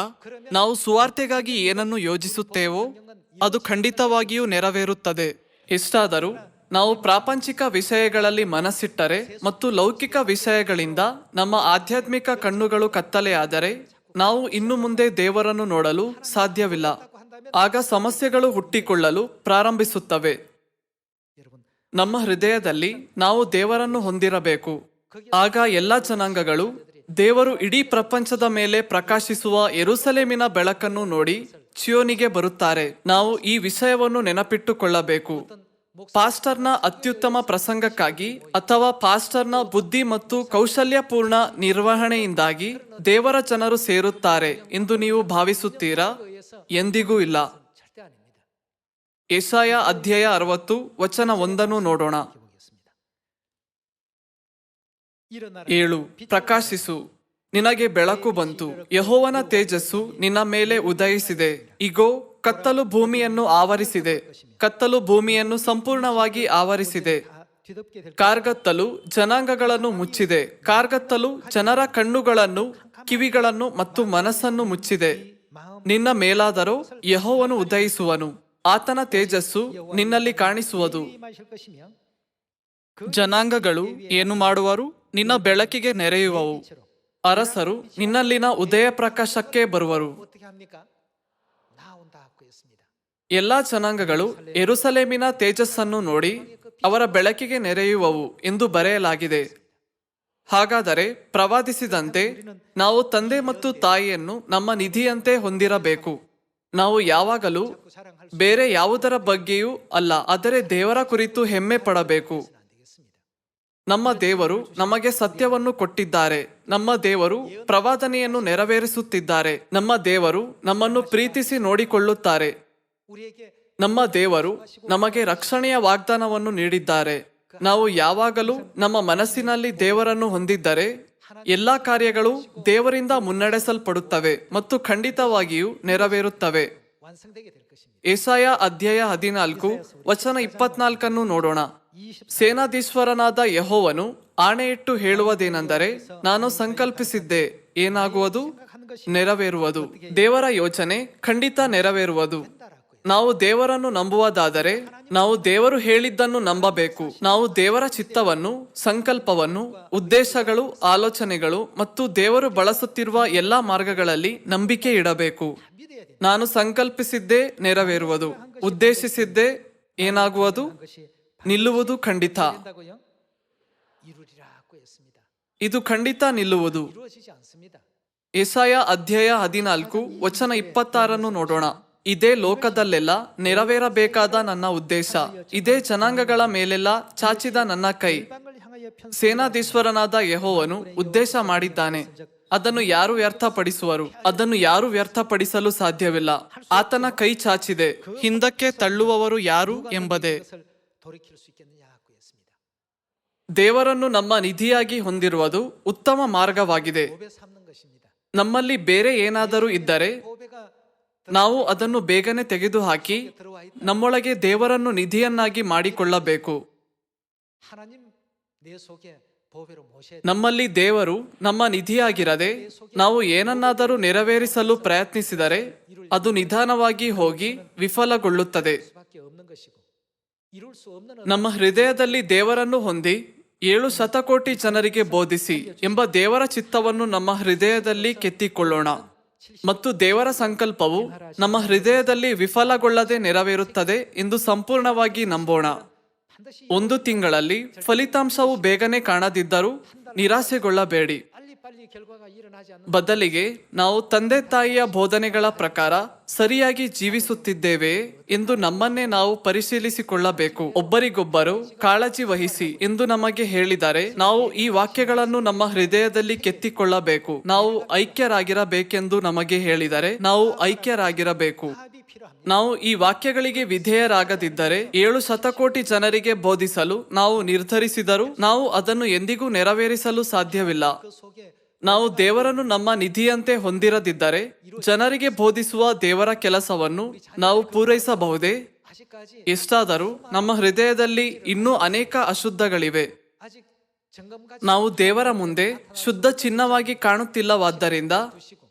ನಾವು ಸುವಾರ್ತೆಗಾಗಿ ಏನನ್ನು ಯೋಜಿಸುತ್ತೇವೋ ಅದು ಖಂಡಿತವಾಗಿಯೂ ನೆರವೇರುತ್ತದೆ. ಎಷ್ಟಾದರೂ ನಾವು ಪ್ರಾಪಂಚಿಕ ವಿಷಯಗಳಲ್ಲಿ ಮನಸ್ಸಿಟ್ಟರೆ ಮತ್ತು ಲೌಕಿಕ ವಿಷಯಗಳಿಂದ ನಮ್ಮ ಆಧ್ಯಾತ್ಮಿಕ ಕಣ್ಣುಗಳು ಕತ್ತಲೆಯಾದರೆ ನಾವು ಇನ್ನು ಮುಂದೆ ದೇವರನ್ನು ನೋಡಲು ಸಾಧ್ಯವಿಲ್ಲ. ಆಗ ಸಮಸ್ಯೆಗಳು ಹುಟ್ಟಿಕೊಳ್ಳಲು ಪ್ರಾರಂಭಿಸುತ್ತವೆ. 여러분 ನಮ್ಮ ಹೃದಯದಲ್ಲಿ ನಾವು ದೇವರನ್ನು ಹೊಂದಿರಬೇಕು. ಆಗ ಎಲ್ಲ ಜನಾಂಗಗಳು ದೇವರು ಇಡೀ ಪ್ರಪಂಚದ ಮೇಲೆ ಪ್ರಕಾಶಿಸುವ ಯೆರೂಸಲೇಮಿನ ಬೆಳಕನ್ನು ನೋಡಿ ಚಿಯೋನಿಗೆ ಬರುತ್ತಾರೆ. ನಾವು ಈ ವಿಷಯವನ್ನು ನೆನಪಿಟ್ಟುಕೊಳ್ಳಬೇಕು. ಪಾಸ್ಟರ್ನ ಅತ್ಯುತ್ತಮ ಪ್ರಸಂಗಕ್ಕಾಗಿ ಅಥವಾ ಪಾಸ್ಟರ್ನ ಬುದ್ಧಿ ಮತ್ತು ಕೌಶಲ್ಯಪೂರ್ಣ ನಿರ್ವಹಣೆಯಿಂದಾಗಿ ದೇವರ ಜನರು ಸೇರುತ್ತಾರೆ ಎಂದು ನೀವು ಭಾವಿಸುತ್ತೀರಾ? ಎಂದಿಗೂ ಇಲ್ಲ. 절대 아닙니다. ಯೆಶಾಯ ಅಧ್ಯಾಯ 60 ವಚನ 1 ನೋಡೋಣ. 보겠습니다. 일어나라 7 ಪ್ರಕಾಶಿಸು, ನಿನಗೆ ಬೆಳಕು ಬಂತು, ಯೆಹೋವನ ತೇಜಸ್ಸು ನಿನ್ನ ಮೇಲೆ ಉದಯಿಸಿದೆ. ಇಗೋ, ಕತ್ತಲು ಭೂಮಿಯನ್ನು ಆವರಿಸಿದೆ, ಕತ್ತಲು ಭೂಮಿಯನ್ನು ಸಂಪೂರ್ಣವಾಗಿ ಆವರಿಸಿದೆ. 다 뒤덮게 될 ಕಾರ್ಗತ್ತಲು ಜನಾಂಗಗಳನ್ನು ಮುಚ್ಚಿದೆ. ಕಾರ್ಗತ್ತಲು ಜನರ ಕಣ್ಣುಗಳನ್ನು, ಕಿವಿಗಳನ್ನು ಮತ್ತು ಮನಸ್ಸನ್ನು ಮುಚ್ಚಿದೆ. 마음 ನಿನ್ನ ಮೇಲಾದರೋ ಯೆಹೋವನು ಉದಯಿಸುವನು, ಆತನ ತೇಜಸ್ಸು ನಿನ್ನಲ್ಲಿ ಕಾಣಿಸುವುದು. 마실 것이며 ಜನಾಂಗಗಳು ಏನು ಮಾಡುವರು? ನಿನ್ನ ಬೆಳಕಿಗೆ ನೆರೆಯುವವು. ಅರಸರು ನಿನ್ನಲ್ಲಿನ ಉದಯ ಪ್ರಕಾಶಕ್ಕೆ ಬರುವರು. 어떻게 합니까? 나온다 하고 했습니다. ಎಲ್ಲಾ ಜನಾಂಗಗಳು ಯೆರೂಸಲೇಮಿನ ತೇಜಸ್ಸನ್ನು ನೋಡಿ ಅವರ ಬೆಳಕಿಗೆ ನೆರೆಯುವವು ಎಂದು ಬರೆಯಲಾಗಿದೆ. ಹಾಗಾದರೆ ಪ್ರವಾದಿಸಿದಂತೆ ನಾವು ತಂದೆ ಮತ್ತು ತಾಯಿಯನ್ನು ನಮ್ಮ ನಿಧಿಯಂತೆ ಹೊಂದಿರಬೇಕು. ನಾವು ಯಾವಾಗಲೂ ಬೇರೆ ಯಾವುದರ ಬಗ್ಗೆಯೂ ಅಲ್ಲ, ಆದರೆ ದೇವರ ಕುರಿತು ಹೆಮ್ಮೆ ಪಡಬೇಕು. 안 되겠습니다. ನಮ್ಮ ದೇವರು ನಮಗೆ ಸತ್ಯವನ್ನು ಕೊಟ್ಟಿದ್ದಾರೆ. ನಮ್ಮ ದೇವರು ಪ್ರವಾದನೆಯನ್ನು ನೆರವೇರಿಸುತ್ತಿದ್ದಾರೆ. ನಮ್ಮ ದೇವರು ನಮ್ಮನ್ನು ಪ್ರೀತಿಸಿ ನೋಡಿಕೊಳ್ಳುತ್ತಾರೆ. 우리에게 ನಮ್ಮ ದೇವರು ನಮಗೆ ರಕ್ಷಣೆಯ ವಾಗ್ದಾನವನ್ನು ನೀಡಿದ್ದಾರೆ. ನಾವು ಯಾವಾಗಲೂ ನಮ್ಮ ಮನಸ್ಸಿನಲ್ಲಿ ದೇವರನ್ನು ಹೊಂದಿದ್ದರೆ ಎಲ್ಲಾ ಕಾರ್ಯಗಳು ದೇವರಿಂದ ಮುನ್ನಡೆಸಲ್ಪಡುತ್ತವೆ ಮತ್ತು ಖಂಡಿತವಾಗಿಯೂ ನೆರವೇರುತ್ತವೆ. 완성되게 될 것입니다. ಯೆಶಾಯ ಅಧ್ಯಾಯ 14 ವಚನ 24 ನೋಡೋಣ. 20 ಸೇನಾಧೀಶ್ವರನಾದ ಯೆಹೋವನು ಆಣೆಯಿಟ್ಟು ಹೇಳುವುದೇನೆಂದರೆ, ನಾನು ಸಂಕಲ್ಪಿಸಿದ್ದೆ, ಏನಾಗುವುದು? ನೆರವೇರುವುದು. ದೇವರ ಯೋಚನೆ ಖಂಡಿತ ನೆರವೇರುವುದು. ನಾವು ದೇವರನ್ನು ನಂಬುವುದಾದರೆ ನಾವು ದೇವರು ಹೇಳಿದ್ದನ್ನು ನಂಬಬೇಕು. ನಾವು ದೇವರ ಚಿತ್ತವನ್ನು, ಸಂಕಲ್ಪವನ್ನು, ಉದ್ದೇಶಗಳು, ಆಲೋಚನೆಗಳು ಮತ್ತು ದೇವರು ಬಳಸುತ್ತಿರುವ ಎಲ್ಲಾ ಮಾರ್ಗಗಳಲ್ಲಿ ನಂಬಿಕೆ ಇಡಬೇಕು. 믿어야 됩니다. ನಾನು ಸಂಕಲ್ಪಿಸಿದ್ದೇ ನೆರವೇರುವುದು, ಉದ್ದೇಶಿಸಿದ್ದೇ ಏನಾಗುವುದು? 것이 ನಿಲ್ಲುವುದು ಖಂಡಿತ. 된다고요? 이루리라고 했습니다. ಇದು ಖಂಡಿತ ನಿಲ್ಲುವುದು. 이루어지지 않습니다. ಯೆಶಾಯ ಅಧ್ಯಾಯ 14 ವಚನ 26 ನೋಡೋಣ. ಇದೇ ಲೋಕದಲ್ಲೆಲ್ಲ ನೆರವೇರಬೇಕಾದ ನನ್ನ ಉದ್ದೇಶ, ಇದೇ ಜನಾಂಗಗಳ ಮೇಲೆಲ್ಲ ಚಾಚಿದ ನನ್ನ ಕೈ. 방을 향하여 편 ಸೇನಾಧೀಶ್ವರನಾದ ಯೆಹೋವನು ಉದ್ದೇಶ ಮಾಡಿದ್ದಾನೆ. ಅದನ್ನು ಯಾರು ವ್ಯರ್ಥಪಡಿಸುವರು? ಅದನ್ನು ಯಾರು ವ್ಯರ್ಥಪಡಿಸಲು ಸಾಧ್ಯವಿಲ್ಲ. ಆತನ ಕೈ ಚಾಚಿದೆ, ಹಿಂದಕ್ಕೆ ತಳ್ಳುವವರು ಯಾರು ಎಂಬುದೇ. 것을 돌이킬 수 있겠느냐 하고 했습니다. ದೇವರನ್ನು ನಮ್ಮ ನಿಧಿಯಾಗಿ ಹೊಂದಿರುವುದು ಉತ್ತಮ ಮಾರ್ಗವಾಗಿದೆ. 법에 삼는 것입니다. ನಮ್ಮಲ್ಲಿ ಬೇರೆ ಏನಾದರೂ ಇದ್ದರೆ 법에가 ನಾವು ಅದನ್ನು ಬೇಗನೆ ತೆಗೆದುಹಾಕಿ 들어와 있다. ನಮ್ಮೊಳಗೆ ದೇವರನ್ನು ನಿಧಿಯನ್ನಾಗಿ ಮಾಡಿಕೊಳ್ಳಬೇಕು. 하나님 내 속에 법으로 모셔야 ನಮ್ಮಲ್ಲಿ ದೇವರು ನಮ್ಮ ನಿಧಿಯಾಗಿರದೆ ನಾವು ಏನನ್ನಾದರೂ ನೆರವೇರಿಸಲು ಪ್ರಯತ್ನಿಸಿದರೆ ಅದು ನಿಧಾನವಾಗಿ ಹೋಗಿ ವಿಫಲಗೊಳ್ಳುತ್ತದೆ. 수밖에 없는 것이고 이룰 수 없는 ನಮ್ಮ ಹೃದಯದಲ್ಲಿ ದೇವರನ್ನು ಹೊಂದಿ 7 ಶತಕೋಟಿ ಜನರಿಗೆ ಬೋಧಿಸಿ ಎಂಬ ದೇವರ ಚಿತ್ತವನ್ನು ನಮ್ಮ ಹೃದಯದಲ್ಲಿ ಕೆತ್ತಿಕೊಳ್ಳೋಣ ಮತ್ತು ದೇವರ ಸಂಕಲ್ಪವು ನಮ್ಮ ಹೃದಯದಲ್ಲಿ ವಿಫಲಗೊಳ್ಳದೆ ನೆರವೇರುತ್ತದೆ ಎಂದು ಸಂಪೂರ್ಣವಾಗಿ ನಂಬೋಣ. 반드시 1 ತಿಂಗಳಲ್ಲಿ ಫಲಿತಾಂಶವು ಬೇಗನೆ ಕಾಣದಿದ್ದರೂ ನಿರಾಸೆಗೊಳ್ಳಬೇಡಿ. 빨리 결과가 일어나지 않는 ಬದಲಿಗೆ ನಾವು ತಂದೆ ತಾಯಿಯ ಬೋಧನೆಗಳ ಪ್ರಕಾರ ಸರಿಯಾಗಿ ಜೀವಿಸುತ್ತಿದ್ದೇವೆ ಎಂದು ನಮ್ಮನ್ನೇ ನಾವು ಪರಿಶೀಲಿಸಿಕೊಳ್ಳಬೇಕು. ಒಬ್ಬರಿಗೊಬ್ಬರು ಕಾಳಜಿ ವಹಿಸಿ ಎಂದು ನಮಗೆ ಹೇಳಿದರೆ ನಾವು ಈ ವಾಕ್ಯಗಳನ್ನು ನಮ್ಮ ಹೃದಯದಲ್ಲಿ ಕೆತ್ತಿಕೊಳ್ಳಬೇಕು. ನಾವು ಐಕ್ಯರಾಗಿರಬೇಕೆಂದು ನಮಗೆ ಹೇಳಿದರೆ ನಾವು ಐಕ್ಯರಾಗಿರಬೇಕು. 합이 필요합니다. ನಾವು ಈ ವಾಕ್ಯಗಳಿಗೆ ವಿಧೇಯರಾಗದಿದ್ದರೆ 7 ಶತಕೋಟಿ ಜನರಿಗೆ ಬೋಧಿಸಲು ನಾವು ನಿರ್ಧರಿಸಿದರೂ ನಾವು ಅದನ್ನು ಎಂದಿಗೂ ನೆರವೇರಿಸಲು ಸಾಧ್ಯವಿಲ್ಲ. 그 속에 ನಾವು ದೇವರನ್ನು ನಮ್ಮ ನಿಧಿಯಂತೆ ಹೊಂದಿರದಿದ್ದರೆ ಜನರಿಗೆ ಬೋಧಿಸುವ ದೇವರ ಕೆಲಸವನ್ನು ನಾವು ಪೂರೈಸಬಹುದೇ? 아직까지 ಎಷ್ಟಾದರೂ ನಮ್ಮ ಹೃದಯದಲ್ಲಿ ಇನ್ನೂ ಅನೇಕ ಅಶುದ್ಧಗಳಿವೆ. 아직 점검까지 ನಾವು ದೇವರ ಮುಂದೆ ಶುದ್ಧ ಚಿನ್ನವಾಗಿ ಕಾಣುತ್ತಿಲ್ಲವಾದ್ದರಿಂದ 두시고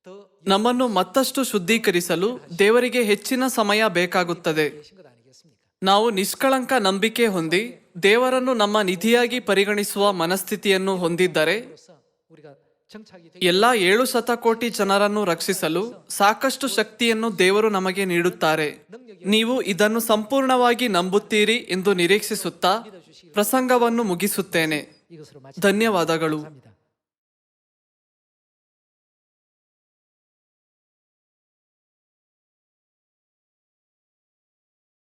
더 ನಮ್ಮನ್ನು ಮತ್ತಷ್ಟು ಶುದ್ಧೀಕರಿಸಲು ದೇವರಿಗೆ ಹೆಚ್ಚಿನ ಸಮಯ ಬೇಕಾಗುತ್ತದೆ. 계신 것 아니겠습니까? ನಾವು ನಿಷ್ಕಳಂಕ ನಂಬಿಕೆ ಹೊಂದಿ ದೇವರನ್ನು ನಮ್ಮ ನಿಧಿಯಾಗಿ ಪರಿಗಣಿಸುವ ಮನಸ್ಥಿತಿಯನ್ನು ಹೊಂದಿದ್ದರೆ 그래서 우리가 정착이 되기 ಎಲ್ಲಾ 7 ಶತಕೋಟಿ ಜನರನ್ನು ರಕ್ಷಿಸಲು ಸಾಕಷ್ಟು ಶಕ್ತಿಯನ್ನು ದೇವರು ನಮಗೆ ನೀಡುತ್ತಾರೆ. ನೀವು ಇದನ್ನು ಸಂಪೂರ್ಣವಾಗಿ ನಂಬುತ್ತೀರಿ ಎಂದು ನಿರೀಕ್ಷಿಸುತ್ತಾ ಪ್ರಸಂಗವನ್ನು ಮುಗಿಸುತ್ತೇನೆ. 이것으로 마치 ಧನ್ಯವಾದಗಳು. 감사합니다.